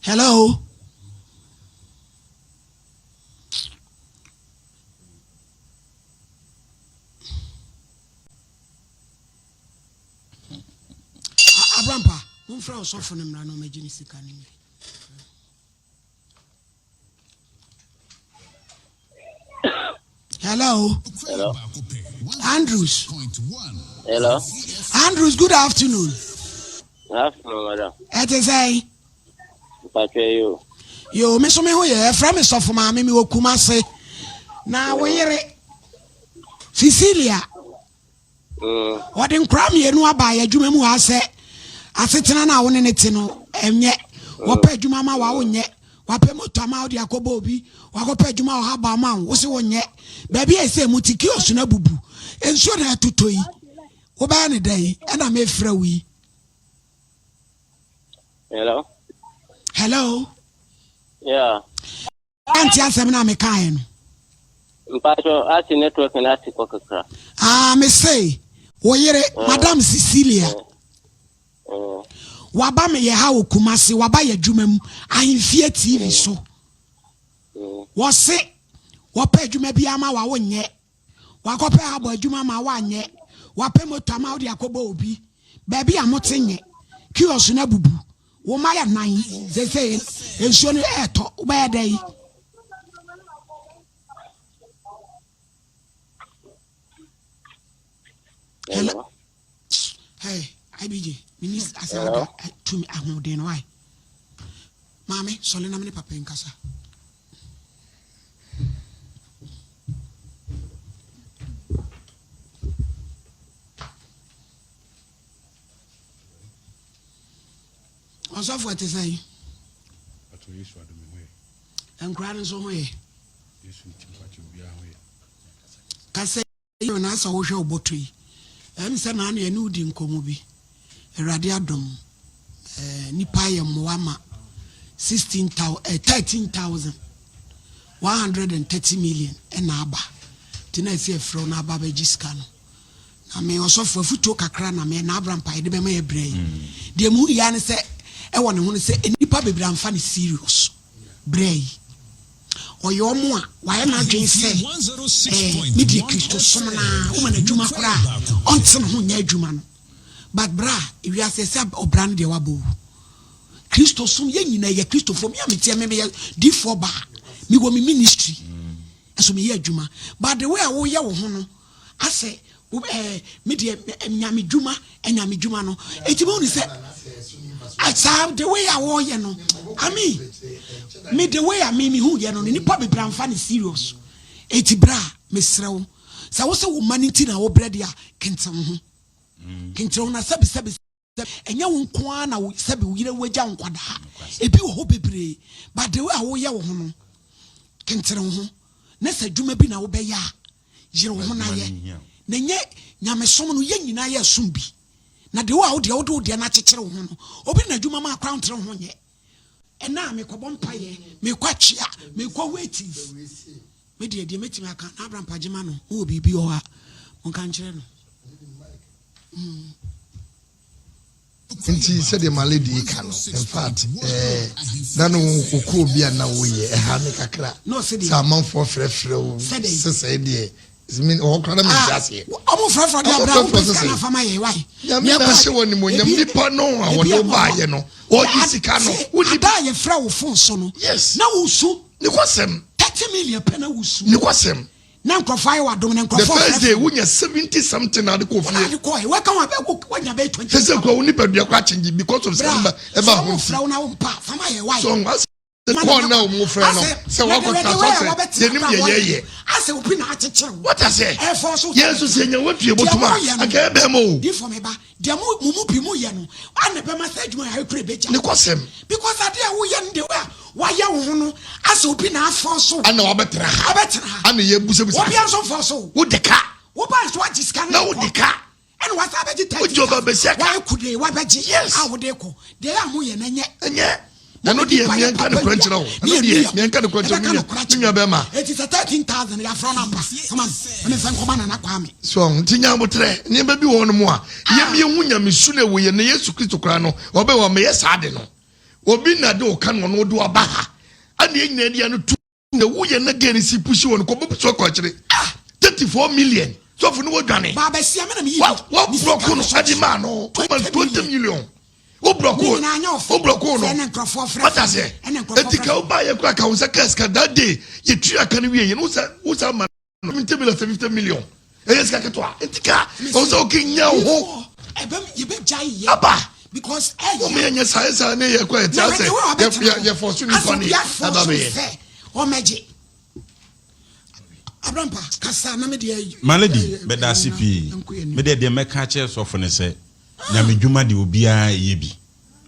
hello Abrampa, mumfra osofo ne mra no magini sika ni. Hello. Hello. Andrews. Hello. Andrews, good afternoon. Good afternoon, madam. Ete say. Patwe you. Yo, me so me ho ye from sofo ma me wo Kumase. Na wo yere Cecilia. Wadin kram ye no aba ya dwuma mu ha se asetena na wo ne ti no enye wopa adwuma ma wa wo nye wapɛ moto ma wo de akoba obi wakɔpɛ adwuma wo ha ba ma wo se wo nye ba bia ese mutiki osu na bubu enso na atotoyi wo ba ne dai na me fra wi. Hello. Hello. Yeah. Anti asem na me kan no. Mpacho ati network na ati kokakra. Me say wo yere Madam Cecilia. Waba me ye ha wo Kumase waba ye dwuma mu Ahenfie TV so. Wo se wo pa dwuma bia ma wa wo nye. Wakɔpɛ abo dwuma ma wa nye. Wapɛ moto ma wo de akoba obi. Ba bia mote nye. Kiosu na bubu. Wo ma ya nan. Say ensuo no eto wo ba ya dai. Hello. Hey, IBJ. Minister Asada to me ahode no why. Mami, sole na me papa nkasa. Osofo ate say. Ato Yesu adome hoye. Enkra nso hoye. Yesu ntimpacho bia hoye. Kase yo na asa wo hwe obotoi. Se na na ene udi nkomo bi. Erade adom nipa ye moama 13,130 million na aba. Tina esi efro na aba ba giska no. Na me osofo afuto kakra na me na Abrampa de be ma ye brei. De mu ya ne se e won ne ho ne se nipa bebra mfa ne serious. Brei. Oyo mo a wa na dwen se midi Kristo som na wo na dwuma kora onte no ho nya dwuma no. But bra if you say obran de wabo Kristo som ye nyina ye Kristo fo me ametie me D4 ba me go me ministry eso me ye dwuma but the way I wo ye wo ho no ase me de nyame dwuma enyame dwuma no etimo ni se asa the way I wo ye no I mean me the way I me hu ye no ni pa be bra mfa ne serious eti bra me srew sa wo se wo maniti na wo bread ya kentam ho kentam na sabi enya wo nko na wo sabi wo yire wagya nkwada ebi wo ho bebre but the way I wo ye wo ho no kentam ho na sa dwuma bi na wo be ya yire wo ho na ye na nye nyamesom no ye nyina ye som bi na de wo a wo de na kyekere wo ho no obi na dwuma ma account re ho nye ena me kobɔ mpaye me kwatwea me kɔ waitive me de metima aka na Abrampa gema no wo bibi o ha monka nkyere no Nti said the malady can in fact nanu kokko bia na wo ye ha me kakra no said sa manfo frefrew sese de mean o kra na me jase omo frefrew de Abrampa na fama ye why ya me ba se woni mo nyam nipa no a wo no ba ye no o yisika no wo di da ye fra wo fon so no yes na wo su ni kwasem 30 million pena wo su ni kwasem na nkofai wa dom na nkofo the first day wunya 70 something na de kofie na ko e we kan wa nya be 20 sese ko woni padua kwa change because of some eba ho fra na wo pa fama ye why so ko na o mo fra no se wa ko ta so se yenim ye ase obi na akekere what I say Jesus ye nya watue botuma aka be mo di for me ba de mu bi mu ye no ane be ma sa dwuma ya kure beja ni kwasem because ade a wo ye nde wa ya wo ho no ase obi na afo so ana wa betra ana ye busebusa obi anso fo so wo de ka wo ba so agiska na wo de ka ene was a Would you be second? Why could they? What about yes? How would they call? They are more than yeah. No, dear, me and kind of quench now. Me and kind of quench Bema. It is a 13,000. They are from Come on, and Aquami. So, Tinya Motre, never be one more. Yemi Wunya, sooner we and yes to Christocrano, or be one may sadeno. Or be Nado can one do a baha. And the Indian two, the Wuyan again is push you on Cobo so country. 34 million. So for no gunning. Baba, see, I'm what broke on Sadimano? 20 million. O bloco, what does it? And buy a crack house a casket that day. You three can be, you know, who's a man 50 million. Yes, Cacatoa, Etica, also King Yao. You bet Jay, because oh, man, yes, I say, I quite you're fortunate funny. Or magic. My lady, but that's CP. But they make catchers of an say. Namijuma di obia yebi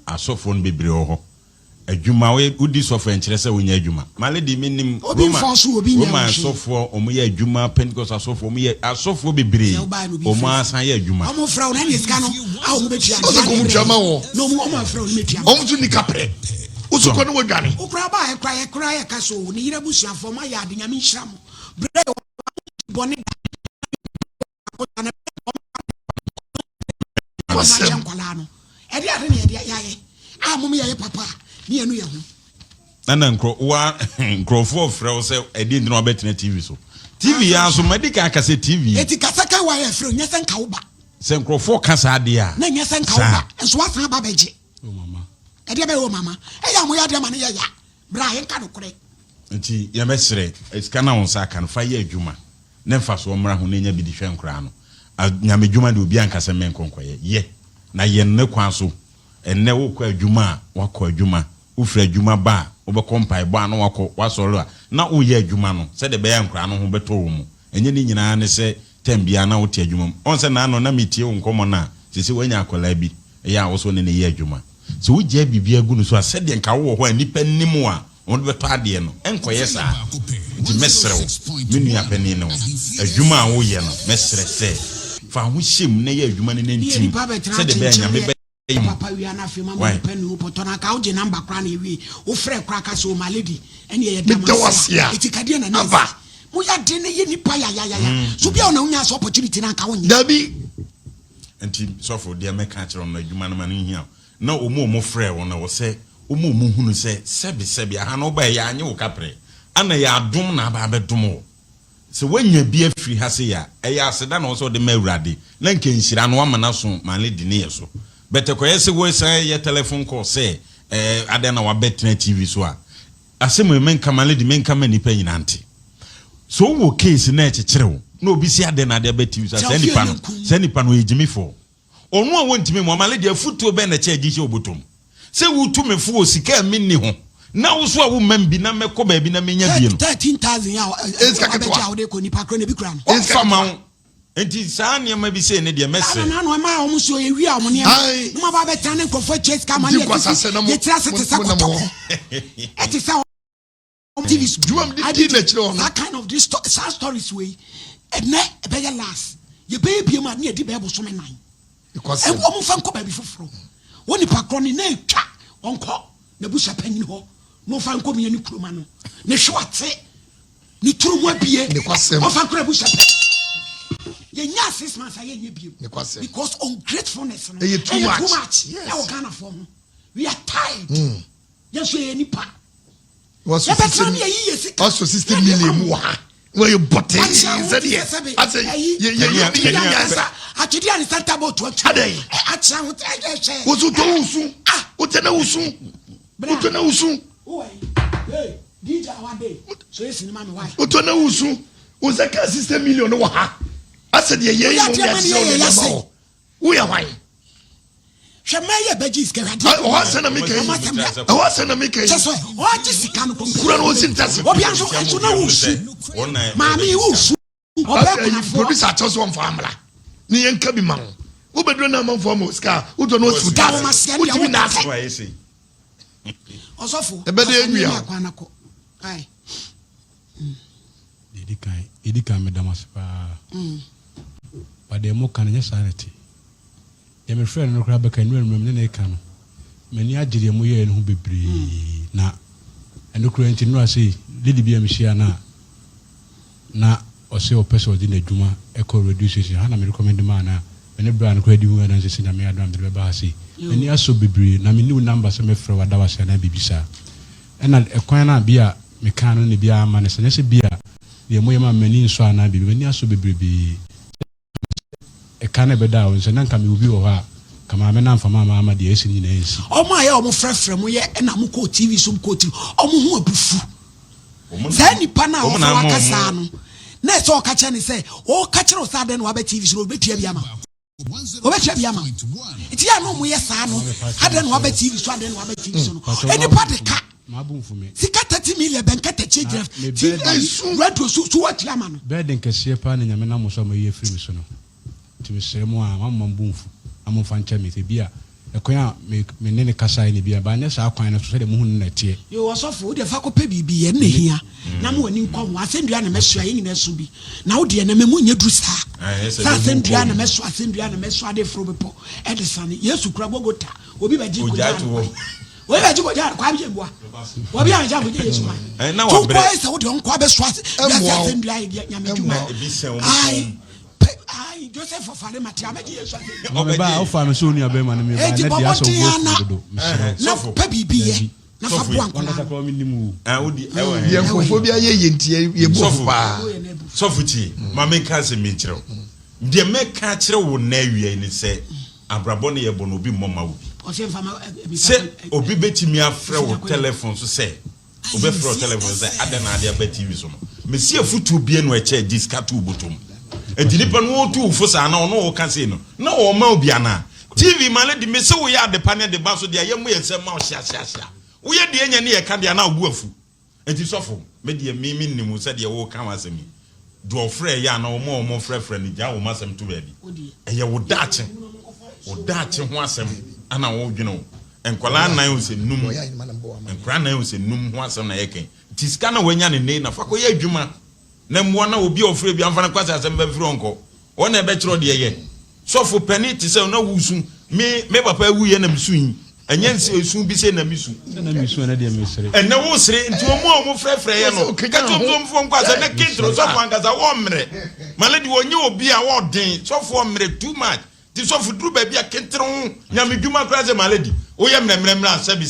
asofo no bebre ho adwuma we udi sofo enkyerese wonya adwuma maledi menim Roma asofo omoye adwuma Pentecost asofo omoye asofo bebre omo asan ye adwuma omo fra na yeska no a omo betua omo mutama wo no omo fra no metua omo tu ni kapre usuko no wodwane ukra ba ekra ye kaso ni yira busuafo ma ya adenya mi hira mo bre boni Nana Nkro Frau say I didn't know about TV so. TV ya so medical akase TV. Eti kasaka wa ya frau nyesa nka uba. Se Nkro kasa dia. Na nyesa nka uba. Enso asan ba beje. Oh mama. Edi be o mama. E ya mo ya de ma ne ya. Bra ye nka no kore. Nti ya mesre esika na wonsa kan fa ye adwuma. Ne mfa so mra ho ne nya bi di hwe nkra no. Nyame adwuma de obi ankasa men konkoye. Ye. Na ye ne kwan so. Enne wo kwa adwuma wakọ adwuma. Ufra adwuma ba obekompa ebo anu wako wasoro a na uye adwuma no se de be ya nkra no ho beto wo mu enye ni nyina ne se tambia na wote adwuma mu on se na no na metie wo nkomo na sisi wanya akola bi ya wo so ne ye adwuma so wugye bibia gu no so a se de nka wo ho anipa nimu a on beto ade no enkoye sa nti mesrew menu ya pani no adwuma a wo ye no mesre se fa ho hyem na ye adwuma ne ntim se de be nyame Papa we are not film penu potona ka uje number kra na ewi wo frɛ kra ka so my lady ene ye dama etikade na na mo ya de ne ye nipa ya so bia ona unya so opportunity na ka wonye dabi enti so for dia meka kire on adwuma na ma no hia na omo frɛ wo na wo sɛ omo hunu sɛ sebi aha no ba ya anye wo kapre ana ya adom na ba bedom wo se wanya bi afiri ha se ya ɛya aseda na wo so de ma awurade na nke nhira no amana so my lady ne ye so Bete koyese wo say ye telephone call say ade na wa betna TV so a asemu men kamale di men kama nipa nyinante so wo case na ekekere wo na obi si ade na ade bet TV so say nipa no ejimi fo onu a wontimi mo amale di afutuo be na che agiche obotom say wo tu mefu osika minni ho na wo so a wo mambi na mekọ ba bi na menya bie no 13,000 ya eska wo de ko nipa kro na bi kra no eska ma enti saa niema bi se ne de messe na no ma o muso ye wi a mo ne ma ba betan ne nkofo chase ka ma ne ye tira se te sa koto eti sa TV duam di na chire ono that kind of this stories way and na be ya last ye be bia ma ne di be bo so me nan because e wo mo fa nko ba bi foforo woni pa kro ne na etwa onko na busa panyin ho no fa nko me ni kuroma no ne hwate ni turu mo bie o fa kro busa ye nya 6 months aye nye biem because ungratefulness no too much yes Ghana form we are tired yes we nipa was also 60 million more where you bought it said yes I say actually I start about to ade acha utena usu hey DJ awade so yes ni mama why utena usu uzaka 60 million wa ha I said, yeah, we are why. Shamaya Begis can have I was an American. Just what is the kind of was in Tassie. Mammy, who produce a toss one family. Nian Kabiman. Who be doing a month for Moscow? Who don't know who that's why I say. Also, the better we are. Aye. Idika Medamas pa. But the more can sanity. me friend no crab can no na can many agire mo ye no bebre na eno kura nti no ase lady bia me hia na o se o person di na dwuma e ko reduce ha na me recommend man na me brand kura di mu na se na me adom be ba ase many aso bebre na me new number se me frɛ wada wa se na bibisa ena ekwan na bia me kan no ne bia ma ne se bia ye mo ye ma mani nso ana bibi mani aso bebrebe e kan e beda o nse na nka me obi wo ha kama me na mfama ma de esi ni na esi omo aye omo frɛfrɛ mo ye na mo ko TV so ko TV omo hu abufu za nipa na o fa wakasa no na so o ka che ne se o ka che o sa de no wa be TV so o betua bia ma iti ya no mo ye sa no ade no wa be TV so ade no wa be TV so no enipa de ka sika 30 million benka tachi draft radio so what ya ma no beden kese pa na nyame na mo so ma ye free so no ti me se mo a mamambufu amfa ncha me te bia ekwan me ne kasa ni bia ba ne sa akwan no so de mo hu na tie yo wasofo de fa ko pe bibi ye ne hia na mo ani nkom asendua na mesua ye nyina so bi na wo de na me mu nya dru sa asendua na mesua de fro bepo edison yesu kura bogota obi ba ji ko we ba ji ko jar kwa bi bua obi an ja ko je yesu ma na wa bre ko se wo de onko abeso asendua nya me dwuma ai Joseph ofale matia me yesu o ba o fa me so ni abema na me ba na dia so go na pa bibi na fa bo anko na ko mi nimu odi ewe ye nkofobia ye ntie ye bo pa sofuti ma me ka se me kire de me ka kire wo na awie ni se abrabo ne ye bo no obi mmoma wo se obi betimi afre wo telephone so se obi fro telephone se adana ade ba TV so me si afutu bie no eche diskatu botom edinipa no tu fosa na ono o kan se no na o ma obi ana TV male di me se wo ya de pane de ba so de ayemu ye se ma o hia wo ye de enya ne ye ka de na obu afu enti sofo me de mi nimu se de wo kan wasemi do ofre ya na o mo frefre ni ja wo masem to ba bi eye wo dache ho asem ana wo dweno enkwala nan o se num enkwala nan o se num ho asem na ye ken tiska na wanya ne na fa ko ye adwuma na mwa na obi ofre bi amfa na kwasa asem ba firi onko wona ebe kiro de ye sofo pani ti se na wusu me papa wu ye na misu yin enyense esu bi se na misu na de mesere enne wo sere nti omo frefre ye no ka tumzom fo nkwasa na kintro sofo angaza wo mre maledi wonye obi a wo den sofo mre too much ti sofo duru ba bia kintro nyamedwuma kwasa maledi wo ye mremremra sabi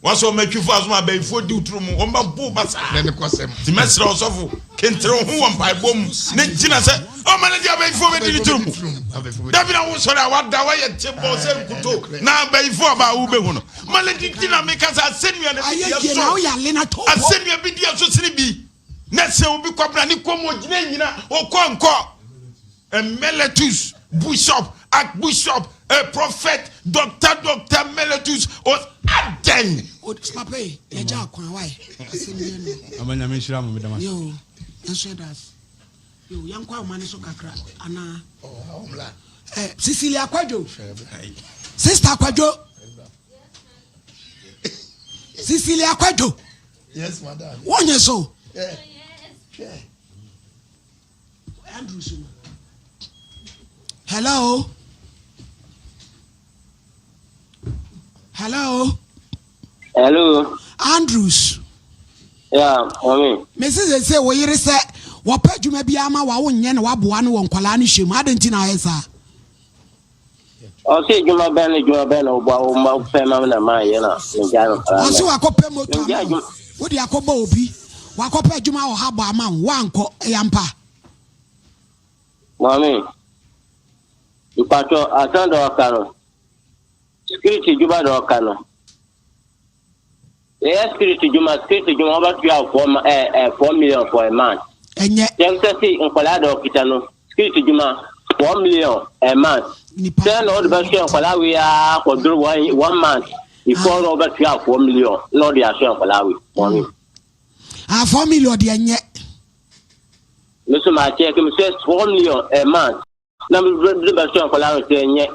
waso matwifa so ma ba ifo di utrum wo mba bu basa ne kwasem ti mesra osofo kintro ho wo mpa bom ne gina se o maledi ba ifo be di utrum dabi na wo so na wada wa ye tebo se nkuto na ba ifo ba wo be hu no maledi gina me kasa asenua na bi so na wo ya le na to asenua bi di so sini bi na se obi kwabra ni komo gina nyina o konko emeletus Archbishop, a prophet, Dr. Meletus was again. Oh, Papa, you jack on why? I'm a Mishram with them. You, and so does you, young quite man so crack. Anna, Cecilia Quadro, Sister Quadro, Cecilia Quadro. Yes, madam. 1 year so. Andrews. Hello. Andrews. Yeah, mommy. Mrs. say we yere say wo pa dwuma bia ma wa wonye ne wa boa ne won kwala ne hwem adenti na ayesa. Okay, dwuma ben obo o ma fe ma na ma ye na nja no kala. Osi wa kopa moto. Wo di akoba obi. Wa kopa dwuma wo ha bo ama wa anko yampa. Mommy. Ipato atando akano. Security juba do akano. Security juma about 4 million for a month. Enye. Dem say nkola do kitano. Security juma 4 million a month. Then all the best nkola we are for 1 month. Before over 4 million. No dey assure nkola we. Money. 4 million dey enye. Mr. Ma check me say 4 million a month. Na me best nkola we say enye.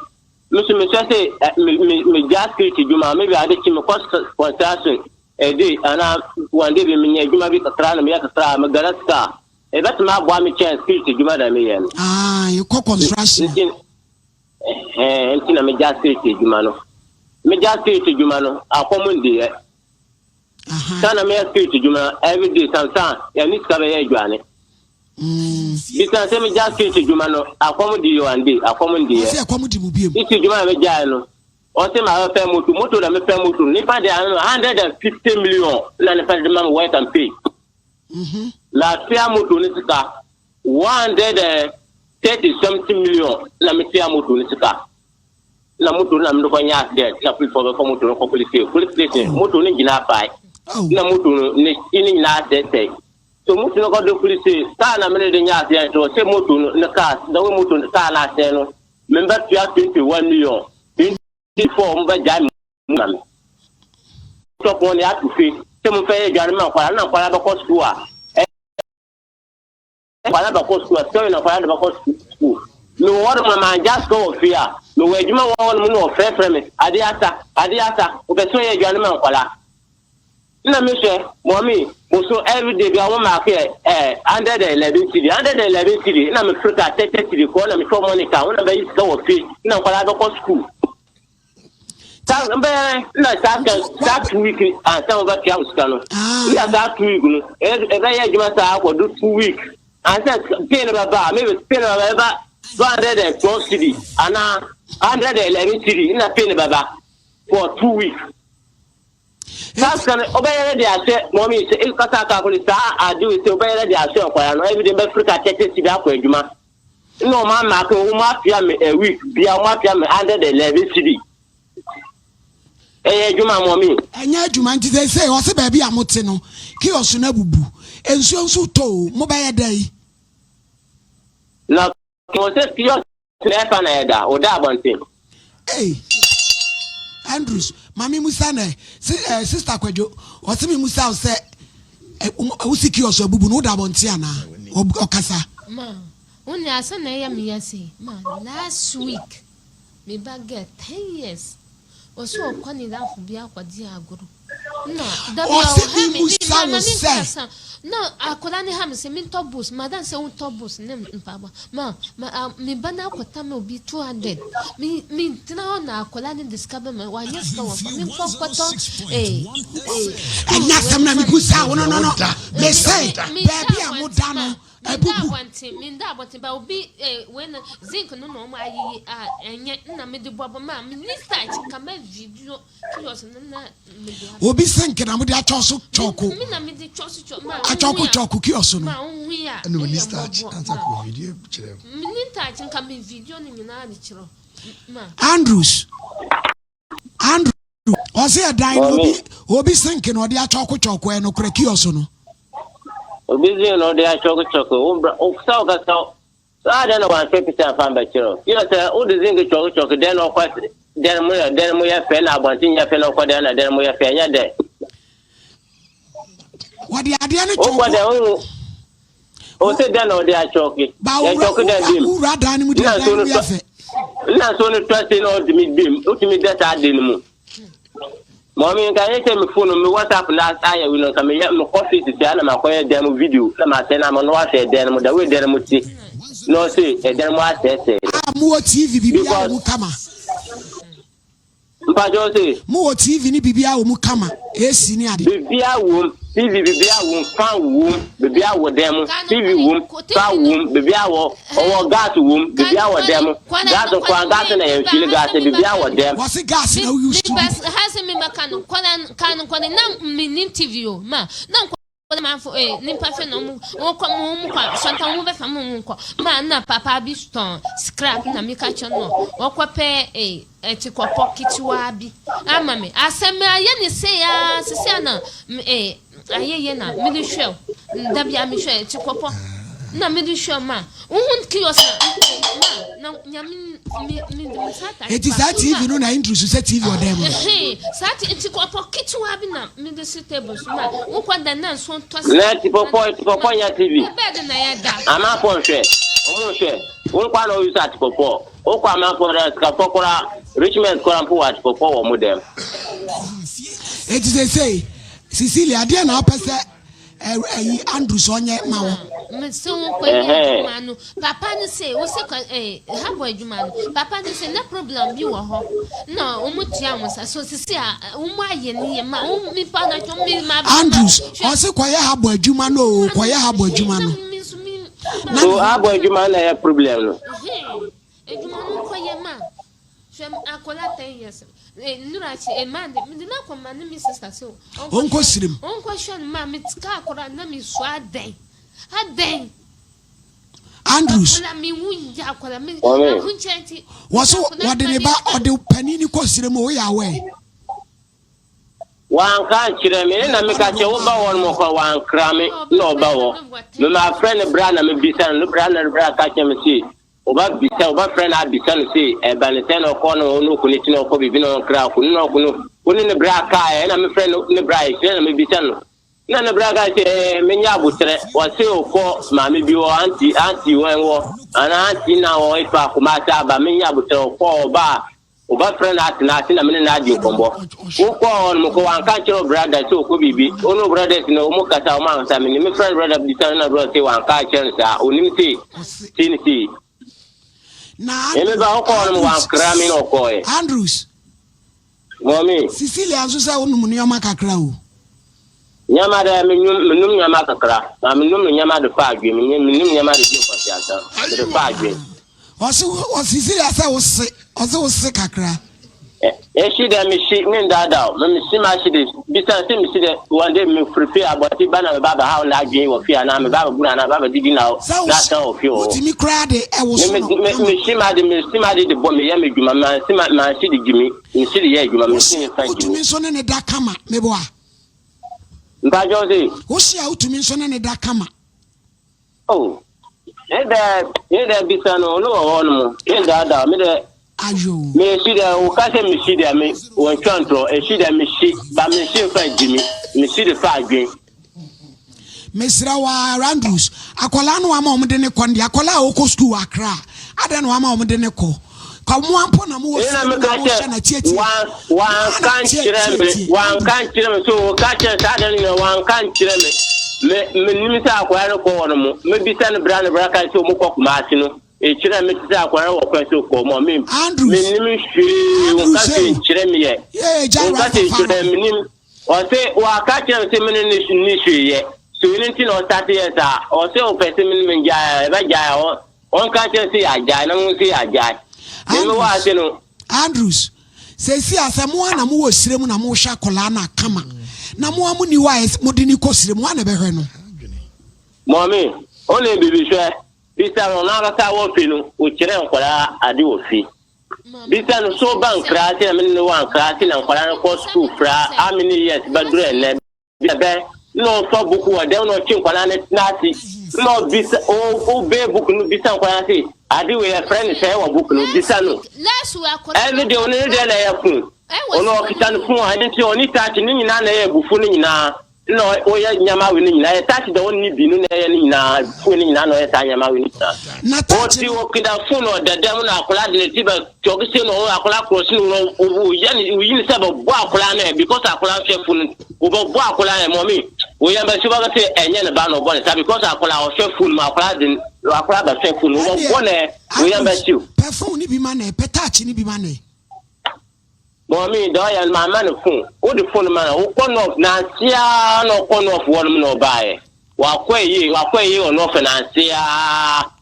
Mr. Me say me just security juma maybe I dey chim cost concession a day and one day me juma bi katra na me katra me garasta e bet ma bo me chance security juma da me yen you call construction Entina me just security jumano. Me just security jumano. Akomundi eh. Sana me security jumano every day sansan. Ya ni skabe juane. Bisa se me just security jumano akomundi yo ande akomundi eh. Se akomundi mu biem. Iti jumano me jano. Ose ma fe moto na me fe moto. Ni pa de 150 million la ne fa de man wait and pay. La fia moto ni sika 130 something million la me fia moto ni sika. La moto na mdo nya de la pil for moto ko police moto ni gina pai. Na moto ni ini na de. So moto no ko do police ta na me de nya de so se moto no ka da we moto ka la se no member fia 21 million. 24 mba jam mami. So ko ni atu fi se mo fe jare ma kwa na kwa ba ko school a. Kwa ba ko school so na kwa ba ko school. No word ma just go fear. No we juma won mu no fe frame. Adiata o be so ye jare ma kwa la. Na me she mommy mo so every day bi awon ma ke under the 11 city na me fruta 30 city ko na me so money ka wona be is go fi na kwa ba ko school. That week and some of us can. We are that week. Every year, I do 2 weeks. And said, pay about maybe pay about 212 city and 111 city in a pay about for 2 weeks. That's can obey the asset. Mommy, it's Kataka, I do it to obey the asset. Every day, Africa takes it up with Juma. No, Mamma, who mafia me a week, be a mafia me under the 11 city. Juma mommy. Enya juma nti say o se ba bia mote no kiosk na bubu ensuo nso to mo ba ye dai na ko se kiosk na fa na eda o da bonte Andrews mami musa na sister Kwadwo o se mi musa o se o si kiosk bubu no da bonte ana o kasa ma uni asa na ya mi ya say ma last week me ba get 10 years oso kwani da fu bia kwadi agoro no da bia no akola ni ha me se min tobus madan se un tobus ne mpaba ma mi bana kwata me obi 200 mi tina na akola ni discover me wa yes ka wa mi fo kwato anya samna mi kusa no me say baby amuda no minda bonti ba obi when zinc no ma ayi enye na me de bobo ma minister ka ma video kiosk na me de obi sink na me de achoso choko me na me de choso ma choko kiosk no ma onhia no minister answer ko video kire minister ka me video ni na ni kire ma Andrew o se dan obi sink no de achoko e no kure kiosk no Busy no they are choco. Oh, so I don't know what 50% fan by chiro. You say, oh, the zinc choco, then or quite then we have pen about in your pen or what then we have pen ya day. What the idea? Oh, say then or they are choking. Who rather than with the not only trusting all the mid beam, ultimate that I didn't. Mommy, can you tell me phone me WhatsApp last time we know come here no coffee to say na makoye demo video na ma say na mo no say demo da we demo ti no say e demo say mo TV bibia mu kama mpa jo say mo TV ni bibia mu kama esi ni ade bibia wo TV bibia wo fan wo bibia wo demo TV wo fan wo bibia wo o gas wo bibia wo demo gas na ye feel gas bibia wo demo what's gas na we use to has me makano kwana na minim TV o ma na ma fo nimpa fe no mu kwa santa mu be fa mu kwa ma na papa bi stone scrap na mi ka cho no okwape ti kwa pocket wa bi ama me asem aye ni se ya se na ayeye na mi de hwe da bia mi hwe ti kwa po na mi de hwe ma uhun kiosk na nyami mi de sata it is that TV no na introduce TV or them sata ti kwa pocket wa bi na mi de tables ma ukwa da na so to let popo ya TV bed na ya da ama po hwe o hwe won kwa no use at popo o kwa ma po ka pokora Richmond kwa mpo at popo wo modem it is they say Cecilia dia na opese Andrew Sonye Mawa. Papa ni say, o se habo adwuma no. Papa ni say na problem bi wo ho. No, o mutia mo sa so sisi a o mu aye ni ma o mi pa na chom mi ma. Andrews, o se kwaye habo adwuma no, kwaye habo adwuma no. So habo adwuma na ya problem no. Adwuma no kwaye ma. Hwem akola 10 years. Nurachi man me na kwama na mi sister so. Onko sirim. Onko hwe ma me tika akora na mi so aden. Aden. Andrews. Was what did about the panini costum away away? One can't chire na me catch over one more one crammy, no bow. No, my friend Brana may be sent, look Brana catch him see. Over be sent, over friend I be sent see, a banatan or corner or no connection of Kobe Vino crowd, no, in the bra car, and I'm a friend of the bride, and may be sent. Nana braga say menya butre wase okọ mami bi wo anti wenwo ana anti na wo ifa kumata ba menya butre okọ oba friend at na me na adi kombo okọ on mo ko wanka chiro brother so ko bibi ono brothers no mo kata o ma nsa me friend brother bi na bro say wanka chiro sa onim say tiniti na eme ba okọ on mo wankra me no okọ e Andrews mommy Cecilia nso sa onum ne oma kakra o nyama da menum nyama kakra na menum nyama de faadwe menum nyama de kwasi ata de faadwe o Cecilia sa wo se kakra she da me she me dada me she ma she de bisa se me she de one day me free aboti bana me baba ha na adwen wo fia na me baba guna na baba didi na na ta o fio o timi kra de e wo so me she ma de bo me ya me djuma ma she de gimi me she de ya djuma me she fa gimi o timi so ne da kama me bo a Mbajozi. Wosia utumi nso ne da kama. Oh. Eda bisano no wono. Eda da me de ayo. Me si da o ka se me si da me won twantro e si da me si ba me si fa gimi. Me si de fa adwen. Mesra wa Randus. Akola no ama omde ne konde akola o school Accra. Ada no ama omde ne ko. Kwa mwampo na muwo na tieti wan kan chire me so ka chire sa da ni wan kan chire me nimisa akwa ro ko wono mo me bisa ne bra ka so mo ko kuma ati no e chire me tisa akwa ro ko so ko mo me nimi hwe won ka chire me ye won ka chire me nim o se wa ka chire se me ni hwe ye so ni ti no start ye sa o se o pese me nja ba ja on ka chire se aja na mo se aja Andrews say see asemo na mo wosirem na mo hwa kola na kama na mo amu ni wa modini kosirem wa na behwe no mommy only bibi hwe bisa no na ka wo fi no o kire nkola ade wo fi bisa no so bank krati na me no wan krati na nkola no ko school fra amini yes badure na be no so buku wa de no chi nkola na ti no bisa o be buku no bisa nkola ti adi we a friend say wa book no bisa no every day oni dey na ya fun ono kitan fun adi ti oni touch ni nyina na ya bufu ni nyina no o ya nyama we ni nyina ya touch da oni bi no na ya ni nyina fun ni nyina no ya ta nyama we ni na o ti o kida fun o da dem na akola de ti ba to ki se no akola cross no o ya ni wi ni se ba bo akola na because akola fe fun o bo akola na mommy o ya ba si ba se enye na ba no bo na because akola o fe fun ma akola de akola ba fe fun o bo na we am bet you. Perfume ni bi mane, petach ni bi mane. Mommy, do ya my man phone. O the phone man, o kono of na sia no kono of one no buy. Wa kwe yi o no financia.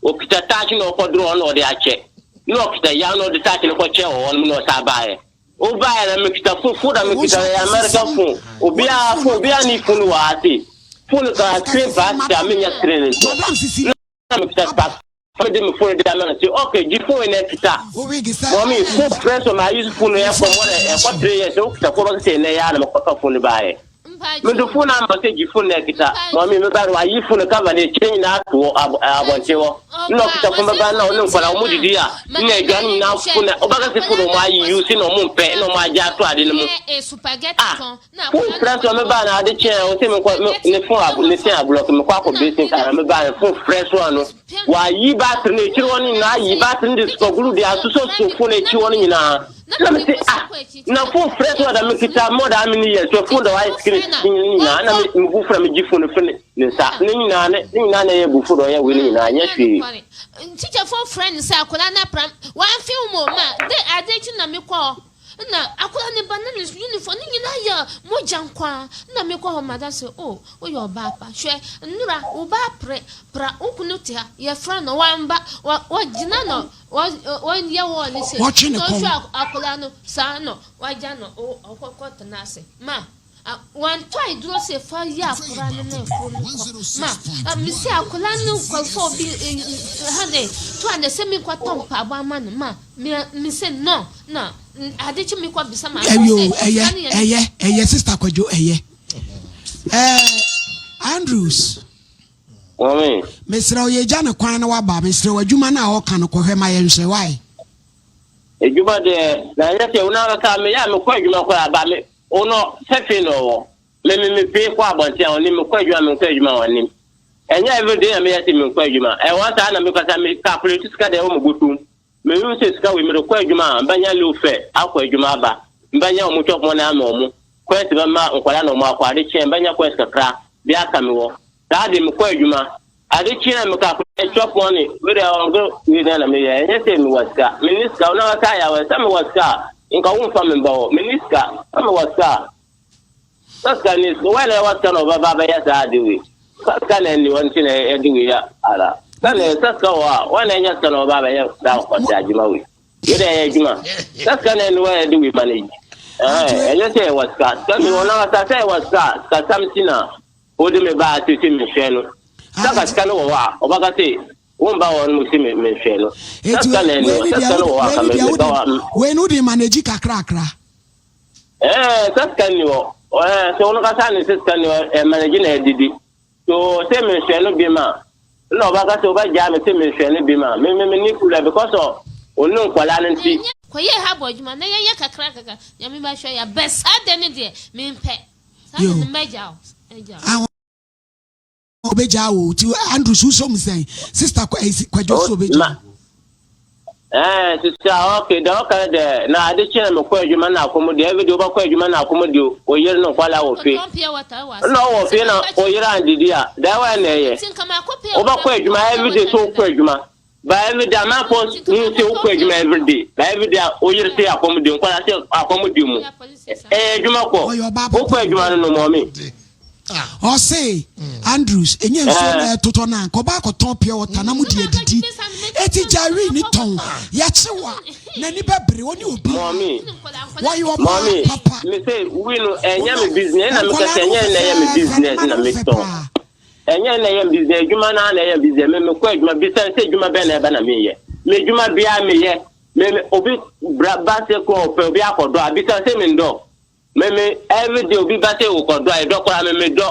O kita touch no ko draw no de ache. No kita ya no de touch no ko che o one no sa buy. O buy na me kita phone da me kita America phone. Obia ni phone wa ati. Phone ka screen pass da me nya screen. Madam Sisi. Na me kita pass. For them for the man say okay you phone in kita mommy phone friends of my use phone here for what 3 years so kita ko ba say na ya na ko phone bae me do phone number say you phone kita mommy me ba wa yi phone cover dey change na to abonchewo no kita phone ba na no kwa mu didia na gani na phone o ba ka say phone mo ayi use no mo mpe no mo aja to ade no mo na phone friends me ba na ade che o say me ko ne phone ne say block me kwa ko basic ara me ba phone friends one no wa yi battery ne chiri woni na yi battery de skogulu de asuso so phone e chi woni na na phone fresh wa da me kita more than many years so phone da ice cream na me bu fra me gi phone phone ne sa ni na ye bu phone ya we ni na anya hwe teacher for friend say akola na pram one film mo ma de adechi na me call na akola ne banana uniform ni na ya mo jankwa na me call mother say oh your papa hwe nura wo ba pra ukunu tia ye friend no wamba wa gina no wa ye wo ni say so akola no sa no wa ja no okokota na say ma one try do say for ya akola ne ma mi say akola no kwa for bi hane to ande say mi kwa tompa aba ma no ma mi say no adechi mi kwa bisa ma eye sister kwajo eye Andrews Mami mesra oye ja ne kwan na waba mesra wadwuma na o ka no kohwe ma ye nhwe why ejuma de na yete una ka me ya me kwa ejuma kwa ba me ono sefi no me pe kwa abontia oni me kwa ejuma woni enya everyday me yete me kwa ejuma e wan ta na me kwasa me calculate sika de o mo gutu me yu se sika we me kwa ejuma mbanya le ofe akwa ejuma ba mbanya o mo chop mo na ama o mo kwa se ba ma nkwala no mo akwa de che mbanya kwa skakra bia ka me wo da de me kwa ejuma ade chi na me calculate chop money we dey on go we dey na me ye yete me waska minister una ka ya wa sa me waska inka unfa membawo minister ama wasa sasa ni wale wasa no baba ya saadiwi sasa ni wanti na ediwi ya ala sasa wana nya sasa no baba ya da ko tajimawi yede ya juma sasa ni wale ediwi manage enye wasa sasa ni wana wasa wasa kasamtina odi me ba tete me hweno sasa kana wa obakate womba won musime me hweno sasa no wa kamera we no dey manage kakra sasa ni wo so no ka sane sasa ni manage na didi so se me hweno bi ma no obakate oba ja me se me hweno bi ma me ni kula because onu kwala nti koye ha bojuma na ye kakra ya me ba hwe ya best ade ne de me mpe sa ne meja obeja wo ti Andrew so me say sister kwajo so obeja sister okay da ka de na ade chena me kwa adwuma na akomodi every day oba kwa adwuma na akomodi o yere no kwala wo fe no wo fe na o yere andidi a da wa na ye oba kwa adwuma every day so kwa adwuma ba every day ma po ni se kwa adwuma every day ba every day o yere se akomodi nkwala se akomodi mu adwuma ko o kwa adwuma no mo me o say Andrews enye nso na toto na ko ba ko ton pia wota na mudi edidi eti jari ni ton ya chewa na ni bebre oni obi mommy why you papa me say we no enya me business na me ka enya na enya me business na me ton enya na enya business juma na enya business me ko juma business say juma be na na me ye me juma bia me ye me obi ba se ko pe obi akodo abisa say me ndo me every day obi ba say okodo ai do kwa me do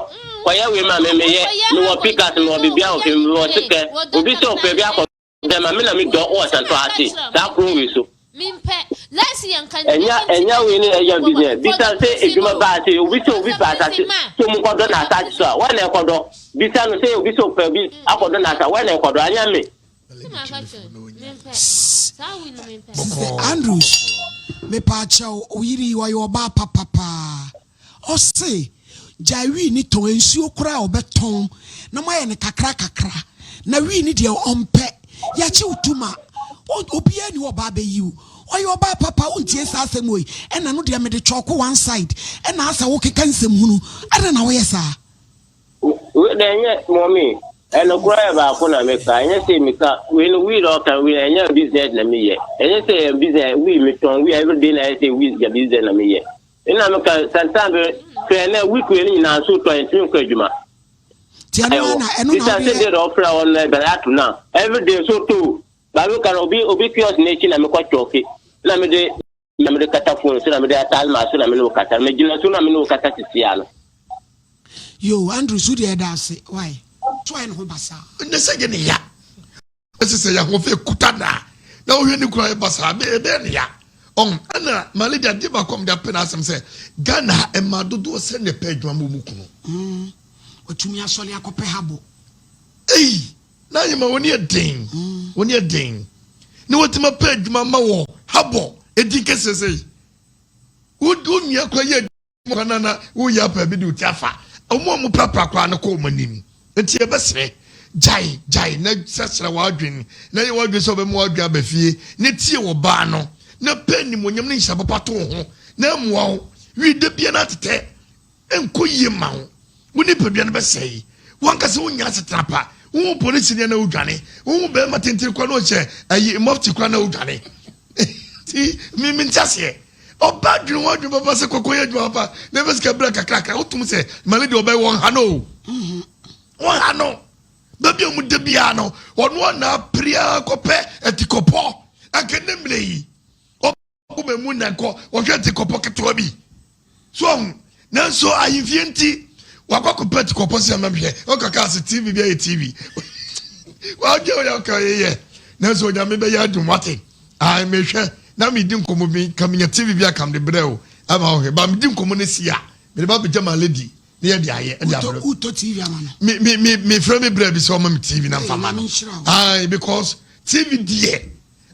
oya we ma me ye me wo pikas me wo bibia o fe me wo tike obi say o pe bia akodo dem ma me na me do o santo ati da kro we so mimpe let's yan kan enya we ni eya business bisa say ejuma ba say obi say obi ba sa so mu kodo na sa so wa na kodo bisa no say obi so pe bi akodo na sa wa na kodo anya me Andrew me pa chao oyiri wa yo ba papa o say jai ni to ensuo kura obeton na maye ne kakra na wi ni de ompe ya chi utuma obi ani wo ba be you oyo ba papa untie sa asem oyi ena no de me de choko one side ena asa wo keka nsem hunu ada na wo yesa we de nye mommy eno kura ba ko na me ka nye se me ka we no we ro ka we enya business na me ye enya se business we me ton we every day na say we ya business na me ye ina me ka santambe fe na we ko ni na so to entin ko adwuma tiana na eno na we say dey offer on na atu na every day so to ba we kan obi kiosk na chi na me kwa choke na me de kata phone so na me de atal ma so na me no kata me gina so na me no kata tisia no yo Andrew so dey da say why try no basa ne se gene ya ese se ya ho fe kutana na wo hwani kura basa be ne ya on ana malidi ade ba kom da pena asem se Ghana e ma dodo se ne pe adwuma mu kunu otumi asole akope habo na yima woni edin ni wotima pe adwuma ma wo habo edike sese udunya kwa ye mwana wo ya pa bi du tiafa omo mu prapra kwa ne ko manim enti e besere jai na sasra wadwen na ye wadwen so be mu wadwen abafie ne tie wo ba no na pani monyam ne hya papa to ho na muwa ho wi de bia na tete enkoyie ma ho woni padua ne besei wankase wonya setrapa wo police ne na udwane wo be matentiri kwa no che ayi mofti kwa na udwane ti mi ntase oba dwun wadwen papa se kokoye dwun papa ne beska bra kakra wotum se maledi oba won ha no won ha no baby mu de bia no ono na pria kope etikopo akene mleyi oba mu na ko wo hwe etikopo keto bi so na so Ahenfie nti wakwa pet kopo se amamhwe o kaka se TV bia e TV wa ge o ya ka ye na so nya me be ya dum wate ai me hwe na me di nkomo bi kamnya TV bia kam de breo ama o he ba me di nkomo ne sia me ba be jama lady ne ye de aye e de abro uto TV amano me frame me breo bi so ma me TV na mfa ma no ai because TV die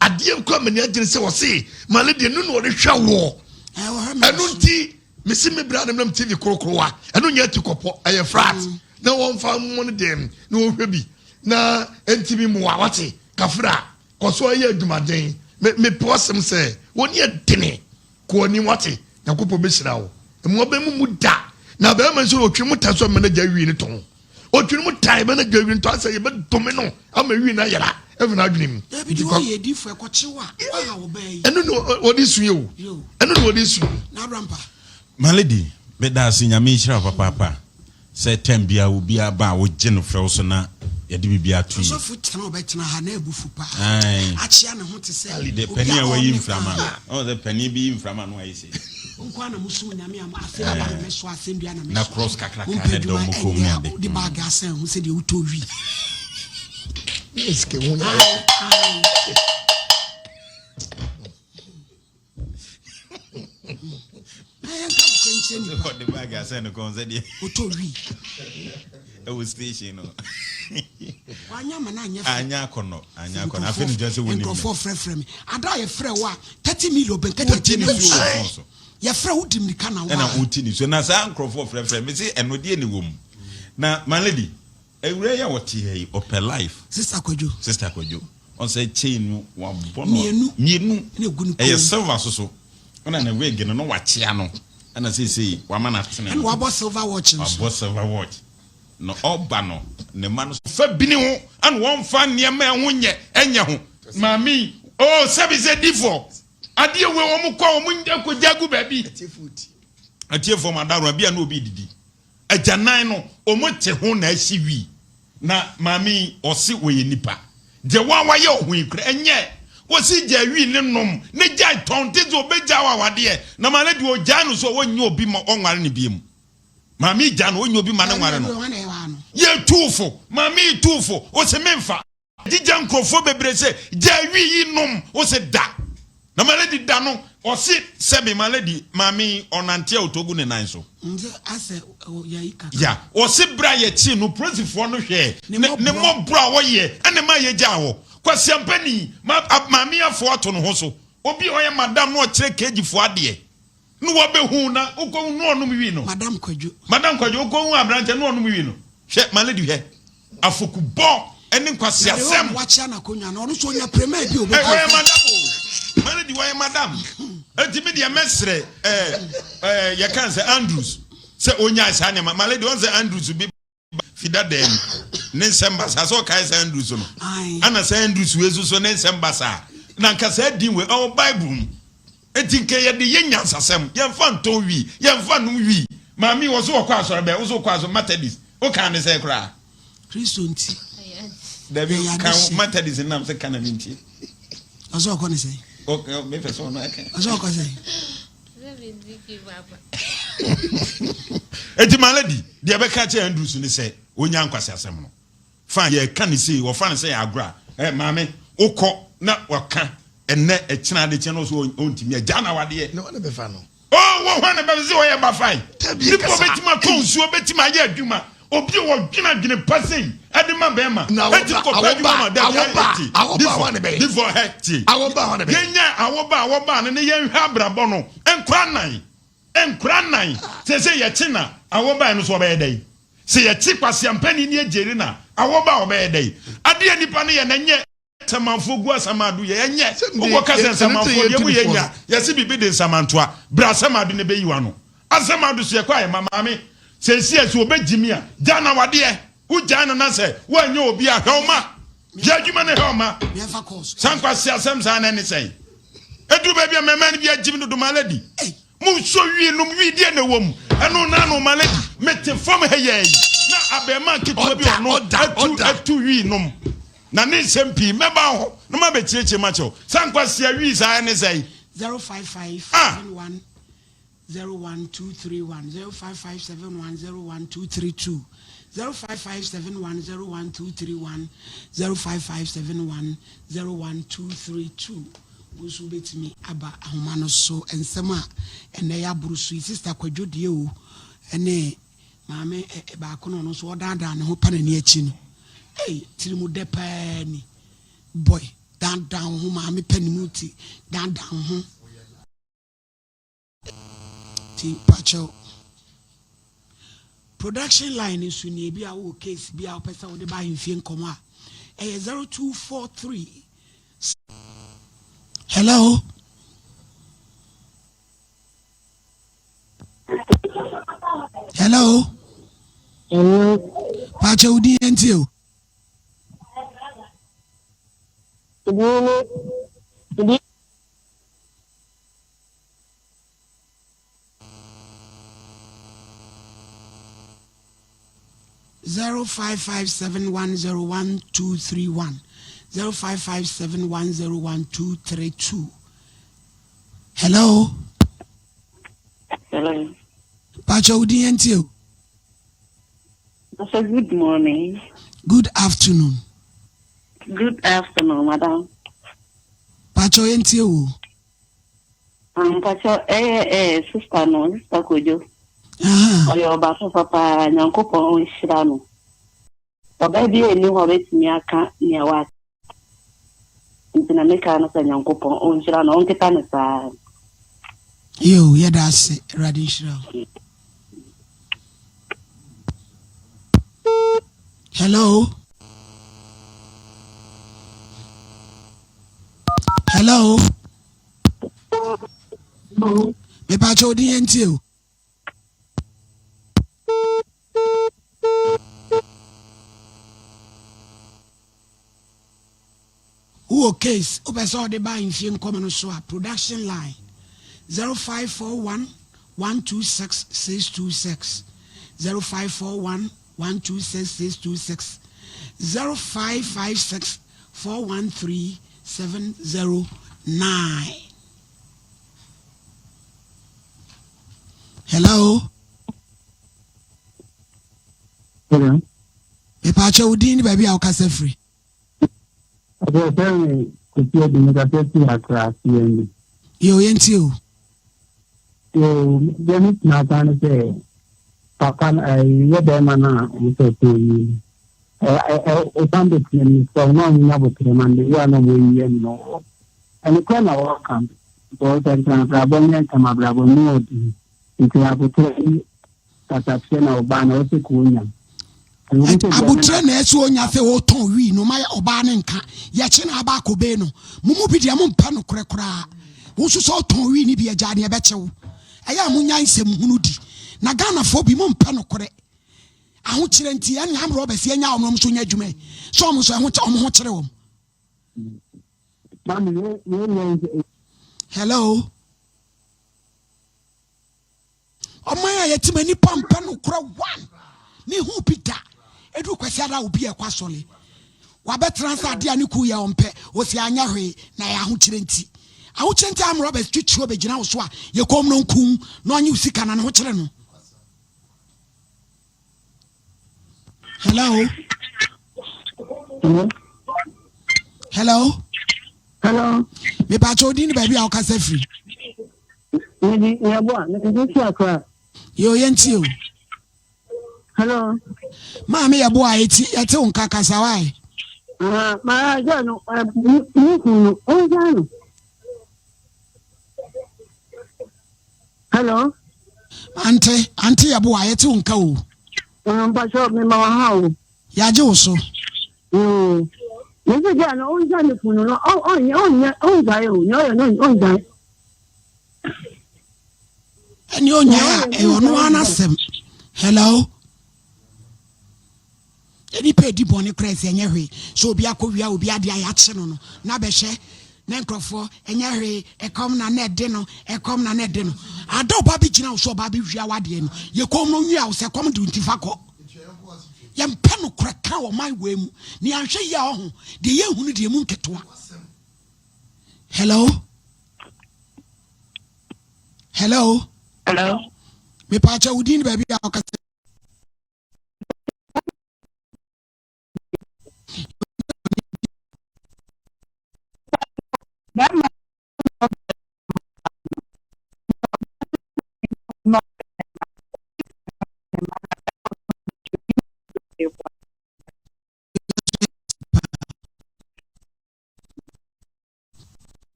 ade ko amani agire se wo se ma lady no no de hwa wo enu nti mesi me bra dem TV krokrowa eno nya tikopo aye frat na won fa mo ne dem na wo hwe bi na ntimi mu wate kafra koso aye adumaden me posem se woni edene ko ni wate yakopo be hira wo mo be mu da na be man so otwe mu taso manager wi ni ton otwe mu tai manager wi ni ton say be dome no ama wi na yara even adwenim e bi wo ye di fu ekochewa wa wo be eno no odi su yo eno no odi su na rampa Malady, beda sinyame hira papa se tembia obi aba wo gye no frɛ so na yɛde bibia tu yi so fu tena obetena ha na ebufu pa ai achia ne ho te se de pani a wayi mframa o de pani bi mframa no ayi se nkwa na musu nyame am afi aba me so asendua na me na cross kakra ne do mo ko mu ade di bag asen ho se de uto wi eske won ya the bag I send a concert. It was station. Anya kono. I finish just winning. For frame. I die a free 30 million, but 30 million. Your friend would me can. And I'm Utini. So now I'm crop for frame. And with any woman. Now, my lady, a rare what he or per life. Sister Kojo. On say chain one bonnet. Me, a silver so. When I'm away, you know what Chiano. And as I say, woman after and what about silver watch? No, all bano, the man Fabino, and one fan near me and Wunya, and Yahu. Mammy, oh, service a default. A dear woman call Munja Jagu baby. A tear for Madame Rabia no biddy. A janino, or much a hone as she we. Na, mammy, or sit with nipper. The one way you wink, and yet. Wasi jawi ne nom ne jai tonte zo be jawa wade na ma le di o janu so wonyi obi ma onware ne biem mami janu wonyi obi ma ne nware no ye tufo mami tufo o se memfa di jankrofo bebre se jawi yi nom o se da na ma le di da no o se sebe ma le di mami onante otogu ne nan so nze ase ya ika ya o se bra ye chi no prosifo no hwe ne mo bra wo ye ene ma ye jawo kwasi ampani mami afo ato no ho so obi oye madam no kire keji fo ade no wo be hu na uko no onum wi no madam kwajo uko hu abrante no onum wi no hwe malady hwe afoku bo eni kwasi asem wacha na konya no no so nya premier bi obi oye madam malady oye madam enti me dia mesre ye kan say Andrews se onya sa ne malady on say Andrews bi fida dem ne sembasa so kai say Andrews no ana say Andrews we so ne sembasa na nka say din we o Bible enti nke ye de yenya sasem ye mfa nton wi ye mfa num wi mami wo so kwa asore be wo so kwa so Methodist o kan ne say kra Kristo nti David kan Methodist nam say kan nti aso ko ne say o me person no aka aso ko say enti malady de be ka che Andrews ni say onya nkwase asem no fa ye kan ni say wo fa ni say agra mami ukọ na waka enne echina de cheno so ontimi agya na wade no na be fa no oh wo na be se wo ye ba fai nipo betima konsuo betima ye adwuma obi wo dwena dwene pasei adima bema enti ko pa adwuma ma da before hecti awoba ne yen hwa brabo no enkura nan se ye china awoba no so be dai se ye chi kwase ampani ne ejeri na awoba obe dai ade nipa ne ye na nye samanfo gu asamadu ye nye ugo kase samanfo ye mu ye nya ye se bibi de samantoa bra samadu ne be yiwa no asamadu so ye kwa ye mamame se si obejimi a jana wade e u jana na se wa nya obi a hwoma ya adwuma ne hwoma sankwase asem sa na ne sei edu ba bia mema ne bia jimi do maladi mu so wi no wi die na wom eno na no maladi mete fom heye na abema kitu bi ono atu wi nom na ne sempi meba ho no ma be chieche macho sankwase wi sa ne sei 05571 01231 05571 01557101231 05571 01232 Busu betimi aba ahomano so ensema ene ya burusu sister kwadwodie o ene maame ba kono no so odada ne ho panani achi no tirimu depani boy down ho maame panimuti down ho ti pacho production line is ni bi a wo case bi a pesa wo de ba Ahenfie Nkommo a 0243. Hello. Hello. Pacha udi entio. 0557101231 0557101232. Hello. Hello. Pacha udi entio. Good morning. Good afternoon. Good afternoon, madam. Pacha entio. Pacha sister no, sister Kojo. Oyo ba papa Nyankopon onhyira no. Oba bi eni ho betimi aka ne wa. Ntina meka na Nyankopon onhyira no onketa ne sa. Yo, yedase radishra. Hello. Hello. Me pacho odi entio. Who case obeso de ba Ahenfie Nkommo no so a production line 0541 126 626 0541 126 626 0556 413 709. Hello. Hello. Me pacha udini baby a okasa free. Yo yentio. Yo demi na tan se papa ye be mana so to yi o tambe ni so no nya bo man ya no mo yi no ani ko na wa kan bo tan tan brabo nya kama brabo no di ntia bo to tata na obana o se kunya abutre na esi onya fe o ton wi no ma oba ne nka ye che na aba kobe no mumu bi dia mo mpa no korekora wo so so ton wi ni bi agya ne e be chewo eya munya nsem hunu di na Ghana fo bi mo mpa no kore aho kire nti ya ne am robes ye nya omrom so nya adwuma so om so ho kire wom. Hello. Omaya yetimani pampa no kora one ni hu pita edu kwasi ada obi e kwasole wa betrans ade ani ku ya ompe o si anya hwe na ya ho kire nti am Robert twitwi obegina wo so a ye kom no nkum no anyi usika na ho kire no. Hello. Hello. Hello. Me pa chodi ni baby a okasa free. Ni ya bo, ni ti akwa. Yo yenti o. Hello. Mama ya boy eti unka kasawai. Ma jano ojano. Hello. Auntie ya boy eti unka o. Mpasho me mama hao. Ya joso. Nse jano ojano kuno no on Eni onya e ono anasem. Hello. Eni pe di boni krese enye hwe. So obi akowia obi ade ayache no na behwe na nkrofo enye hwe ekom na na de no ada oba bi gina so oba bi hwia wade no ye kom no nwia wo se kom de ntifa ko ye mpe no kraka wo mai wemu ni anhwe ya ho de ye hunu de mu nketoa. Hello. Me pacha udin baby akase.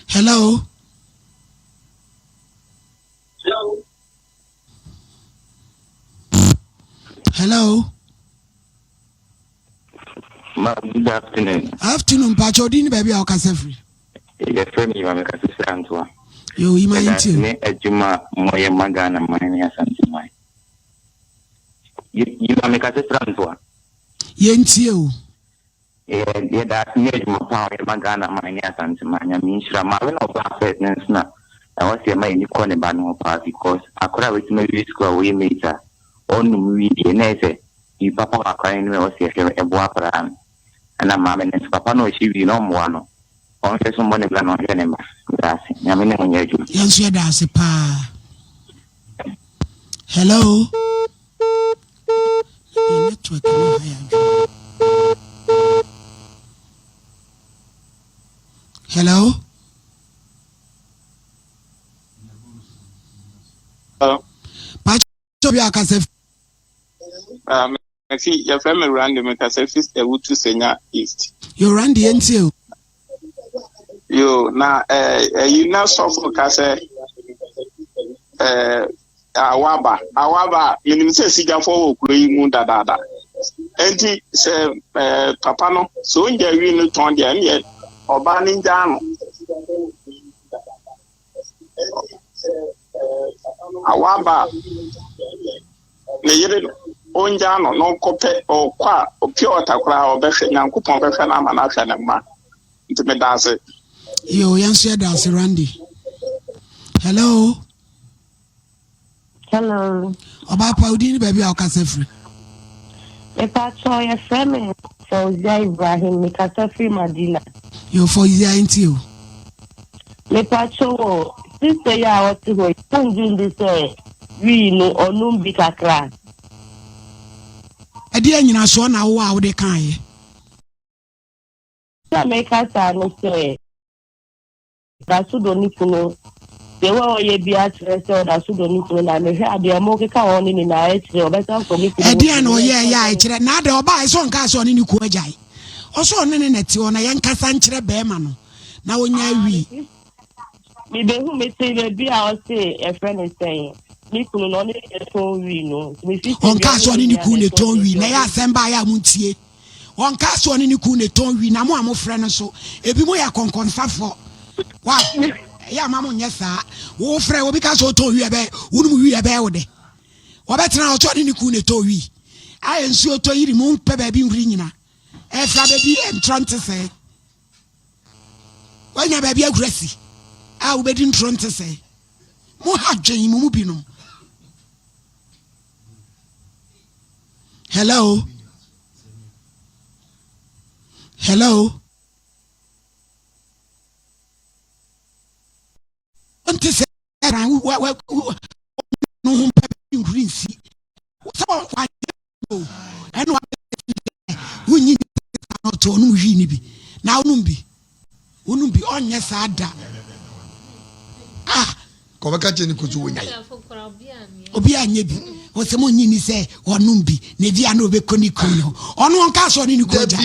Hello. Good afternoon. Afternoon, Pacho. Dini baby akase free. Your friend you make us Antoa. Yo, ima inti. Ne ejuma moye magana mani asanti mai. You make us Antoa. Yenti o. Yeah, that ne ejuma pa magana mani asanti mai. Minshra ma we no ba fitness na. I was here my ni kone ba no pa because akora we me school we meter. On we die na say you papa akwa ni we was here e bo apara. Ana mama ne papa no shi bi no mo no. On fait son bonne plan, on vient de merci. Yamine onyeju. Yansu ya dasi pa. Hello. The network no haya. Hello. Hello. Pacho bi akase. Merci. Your family random akase fist e wutu senya east. You ran the NTO. Yo na you na suffer kase awaba minim se siga fo okuro yi mu dadada enti se papa no so nja wi no ton de ne oba ni nja no awaba ne yire onja no kope okwa opio otakura obehwe nyankopon behwe na ama na hwe ne ma nti me dase. Yo, yansu ya dasi Randy. Hello. Oba pa udini baby akase free. Me pacho your friend for Ibrahim me kase free Madina. Yo for inti o. Me pacho sister ya wati go tunjin this we no onum bi kakra. Edi anyina so na wo a wo de kan ye. Ya me kasa no say Dasudoni kuno. They were ye be at rest or Dasudoni kuno and they had their moke on in our edge or better for me. Ediano, yeah, nada or buy some cars on in Kuajai. Also, on an net on a Yanka Sanchre Bearmano. Now, when we maybe who may say the be our say a friend is saying. Nikun only a tone we know. On cast on in Kune tone we may assemble by Muntie. On cast on in Kune tone we Namo friend so. If you are concern for. Wow, yeah, Mamma, yes, sir. Oh, Fred, because I told you about whom we about it. What better now, Johnny Nikune told we. I am sure to eat moon pepper being ringing. As I baby, I'm trying to say. When you baby aggressive, I will be trying to say. More hard, Jane Mubino. Hello. To say, no green sea. So, and we need not to know. Now, Numbi on yes, Ada. Ko baka che ni kuzu wonya. Obi anye bi. O se mo nyini se onum bi. Na di ana obekọ ni kunyo. Ono onka so ni ko ja.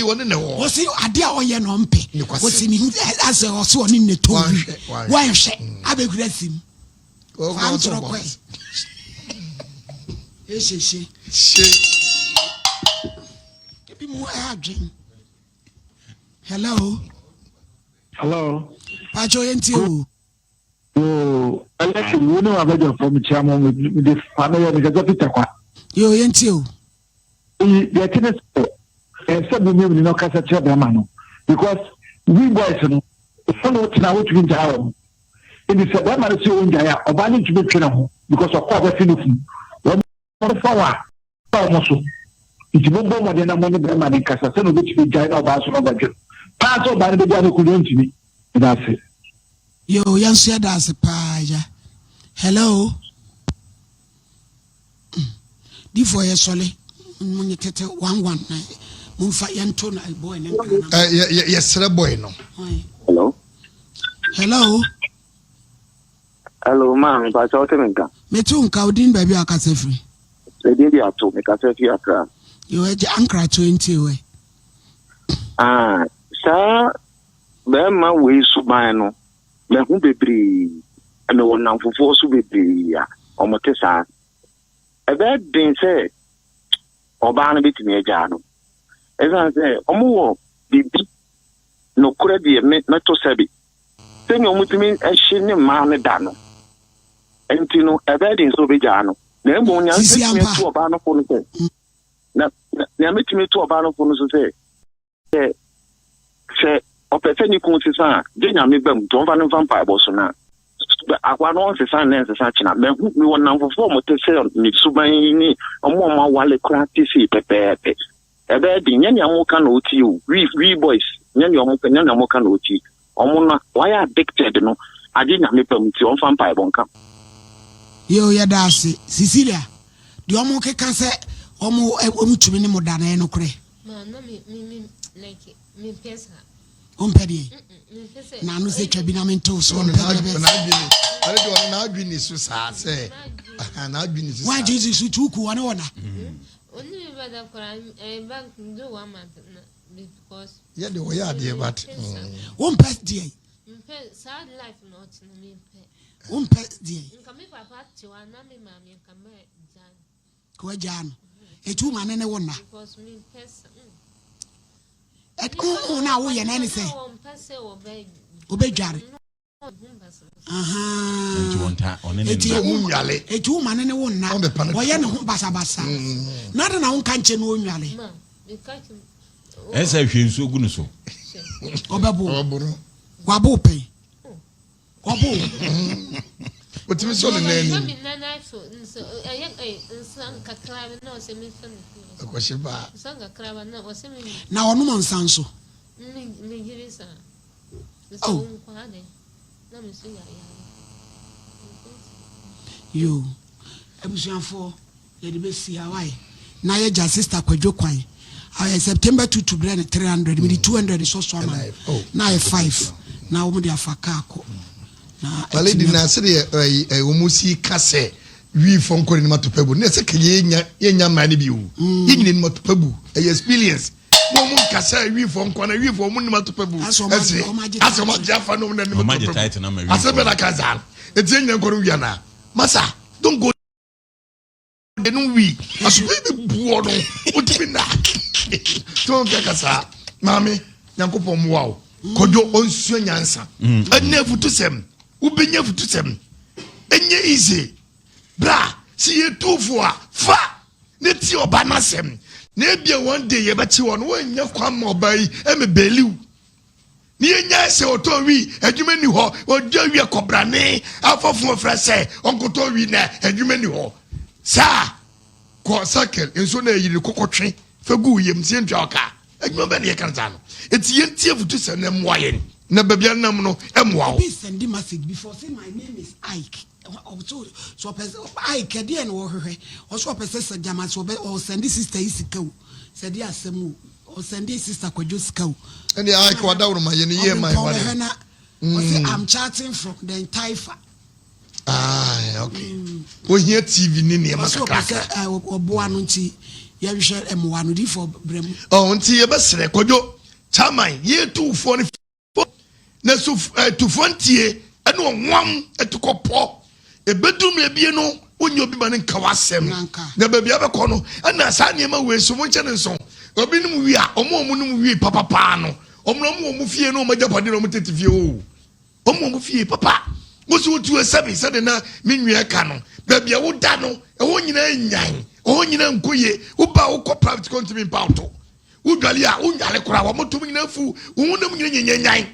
O se ade a oye no mpe. O se ni ase o so ni ne to wi. Wan hwe. Abegura sim. O ko to ko. She. Ebi mu adwen. Hello. Pacho yenti o. Oh, Alex, you know about your from Chairman with this family of the Peter. Yo yenti o. The tennis and some women in no casa Chabamano. Because we boys know follow to now to Jao. It is a woman to Jaya, or banning to be trainable because of what we're finishing. One for almost. It's no more than a money man in Casa, which we giant of us on budget. Pass over by the Jano couldn't me. That's it. Yo, yansia that's a paya. Hello. Before you solely, when you tete 1 night, Mumfa Yantona boy. Yes, boy, no. Hello. Hello, ma'am. But I think me too. Kaudin baby akasefri. They did it to me. Kasefri akra. You were ankra 20 way. Sir, Bema we subano. Me hu bebre. Me wonam fofo so bebre ya. Omotesa. Ebe din say oba na betimi agya no. Eza say omo wo bibi no kura de meto sabi. Senya omutimi ehye ne ma ne da no. Enti no ebe din so begya no. Na emo nya metimi to oba no fo no say. Na metimi to oba no fo no so say. Se opese ni kun sisan de nya me bam don va no vampire boss na. Akwa no sisan na sisan china me wonam fofo mo te say ni suban ni omo ma wale practice pepepe. Ebe din nya nya mo ka na oti o. We boys nya nya mo ka na oti. Omo na why addicted no. Ade nya me bam ti on vampire bonka. Yo ya dasi Cecilia. Di omo ke kan say omo tumi ni mo da na no kure. Ma no me like me pesa. Ompedi. Na no se twa bi na mento so na adwini so sa say. Na adwini so. Why Jesus to ku wona wona. Only me bada kora bank do 1 month because yeah the way ade but ompes die. Mpe sad life not na me mpe. Ompes die. Nka me papa ti wa na me mama nka me jan. Ko jan. Etu ma ne wona. Because me pesa. Na wo ye na ni say. Obedware. Enti wonta onene. Etu ma ne wona. Wo ye ne ho basabasa. Na de na wo kan che no onwale. Esa hwe nso gu no so. Obebo. Wabo pe. Wabo. Otimi so ne nani. Na so nsan kakra na se me fa me. Akwashiba. Nsan kakra na wo se me. Na ono mo nsan so. Me gire sa. Oh. Na me so ya. Yo. Ebusuanfo ye de be si Hawaii. Na ye ja sister Kwadwo kwan. September 2 to brand 300 me 200 so so na. Na 5. Na wo de afaka ko. Lady na se de omusi kase wi fon ko ni matopabu na se ke yenya mani bi wo yini ni matopabu experience mo mun kase wi fon ko na wi fon mun ni matopabu ase asoma jafa no na ni matopabu ase be na kaza etienya ko wi na masa don't go de no wi aso be buo no otimi na to nke kasa mami yankopon mo wa kodo onsuo nyansa ene futusem ubenya futusem enye easy bra si yetufu a fa ne ti oba nasem na ebia one day ye bechi won wanya kwam obai eme beliw ni enya se otowi adwuma ni ho odwa wi kobrane afofo frase onkoto wi na adwuma ni ho sa ko sakel enso na yiri kokotwe fagu yem sie ntwa oka adwuma be ne kan za no eti yentie futusem na moayen na babia nam no emwa be send the message before say my name is Ike so person Ike dey na wo hwehwe so person say jama so be o send sister isika said the asemu o send sister Kwadwo sika and Ike wada wo ma ye ne ye my one say I'm chatting from the entire okay ohia TV ni ne ma kakra oboa no nti ye hwe emwa no di for brem nti ye besere kodwo chairman ye tufo ne na so tufo ntie ene onwam etukopo ebedum ebie no onye obi ba ne nka wasem na ba bia bekọ no na sa ne ma we so mo nche ne nso obi num wi a omo num wi papa no omo fie no majapade no mo tetifie o omo fie papa wo so tu esabi se de na menwia ka no ba bia wo da no ho nyina nyan ho nyina nkoye wo ba wo ko private country impauto wo dwale a wo nyale kora wo motum nyina fu wo num nyina nyanyan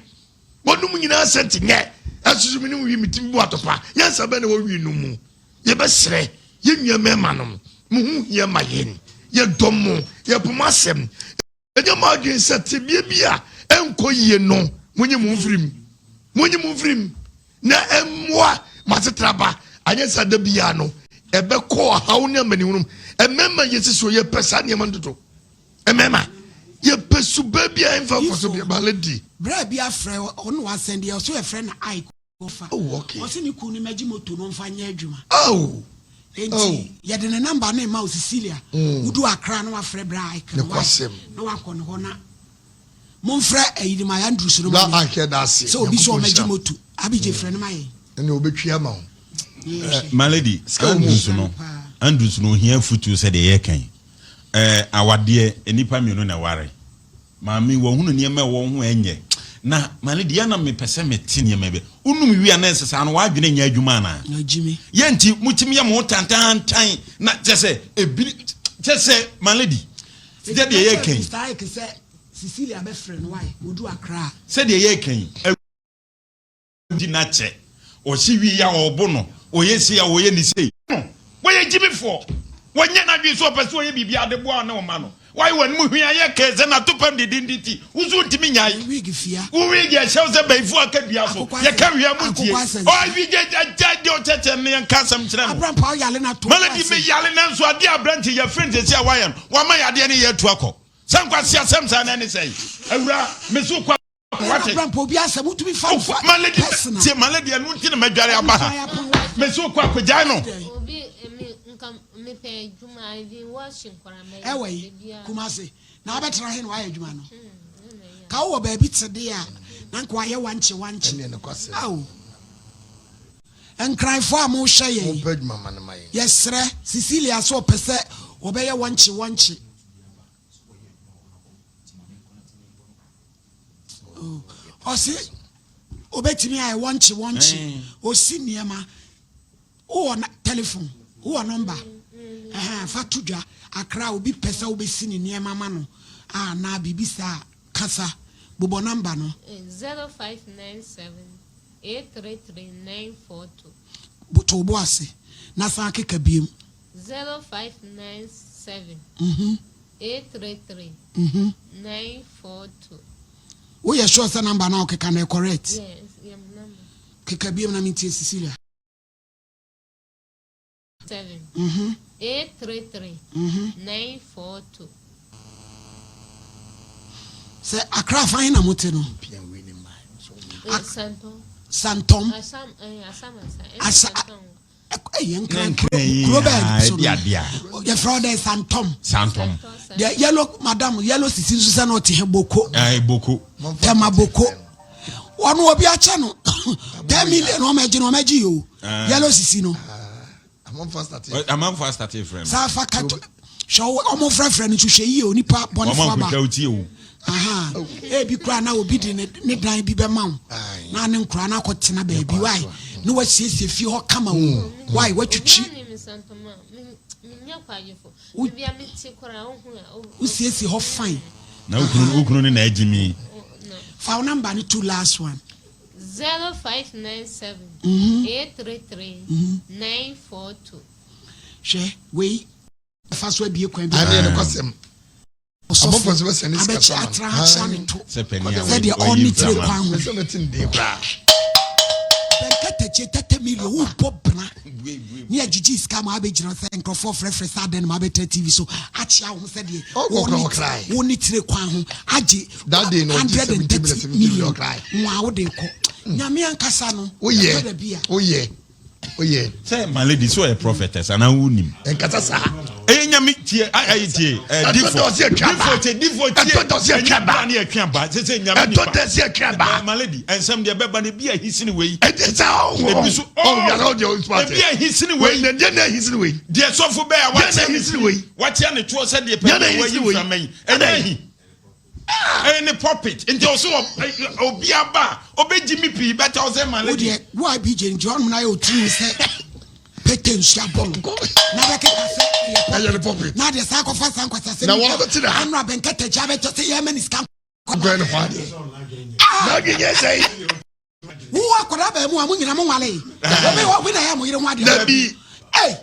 wo num nyina sent nye asusu minim wi mitim bu atopa yansa be na wo wi numu ye besere ye nwia mema no muhu ye mayen ye domo ye pomasem ye ma dwen sete bia enkoye no munyi mumfrim na emwa matetraba anyesa da bia no ebe ko hawo ne manihunum emema yesiso ye pesa ne mandodo emema ye pesu babia enfa foso bia baledi bra bia frɛ ono wasende ye so ye frɛ na ai kofa okay o se ni kunu maji moto no mfa nya adwuma enti ye de ne number na ma o Cecilia udu akra no afrɛ bra ai ne kwasem no wakɔ ne ho na monfrɛ ayidima ya Andrews no ba ahye da ase so obi so maji moto abije frɛ no maye ene obetwia ma wo my lady Andrews no hia futu said ye kan awade enipa mienu na ware maami wo hunu ne ma wo ho enye na my lady ya na me pese meti ne ma be unum wi ana sesa no wadwene nya adwuma na ajimi ye nti mutim ye mo tantan na tese ebi tese my lady de ye kan Cecilia be friend why wodu akra said ye kan di na che o si wi ya obo no o ye si ya o ye ni sei wo ye jimi fo wo nya na dwi so pese o ye bibia de bo na o ma no why when mu hia ye keze na topam de dinditi uzu ntimi nyai wig fia wo wig ya shew se baifu akadua so ye ka hia mu tie o wig ja de o tete ne nkasam kire no abran pa yale na to melody me yale na so ade abran ye friend se ya wayan wa ma yade ne ye tu akọ sankwasi asem sa na ne sei awura mesu kwa what abran pa obi asem to be found melody tie melody anu nti na madware aba mesu kwa kwagya no obi me pe juma I washing kwara me ewe kumase na abetra he no aye juma no ka wo ba bi tede a na nko aye wanche ene ne kwase aw enkranfo a mo hye ye mo pedma man maye yesre Cecilia so pese obeye wanche osi obetimi aye wanche osi niema o na telephone o number fatudwa akra obi pesa obesi ni niema ma no na bibisa kasa bobo number no 0597 833 942 buto bo ase na san keka biem 0597 833 942 wo ye sure say number na okeka na correct yes your number keka biem na mintie Cecilia 833 942 se akra fine na mote no Santom your fraud is Santom the yellow madam yellow sisi so na ote boko tema boko one obi acha no 10 million o meji yo yellow sisi no among fast start friend safa kato show omo friend to hwe yi onipa bone faba bi kra na obi di ne dan bi be ma na ne nkra na akotena ba bi why no wasiesie fi ho kama wo why watwitwi usiesie ho fine na ukunu ni na ajimi fa number ni two last one 0597 833 942 she we faso abie kwan bi ane ne kwasem abofo se wese ne skata said the only three kwan so nothing dey bra benkata 30 million wo bobna ni agigi scam abegina se nkrofo frefre saden ma beta TV so achia ho said the only three kwan ho agi that day no 130 million nwa wo de ko nyame ankasa no oye yeah. Say my lady, so a prophetess and I wound him. And Catasa. Enyami tie ayiti my lady and some the beba be a hissing away dear so for bear what's yan it was said the any puppet into also obiaba obejimi pi better say my lady why be John na o tiri say Petensia bongo. Na beke kase. Na the puppet. Na the sacrifice and kwasa. Na wa beti na. Anra benkete jabe to say yemen is camp. Grand father. Na giye say. Wo akoda ba mu amu nyina mo wale. Obi wo na ya mo yire ho ade. Nabi. Hey.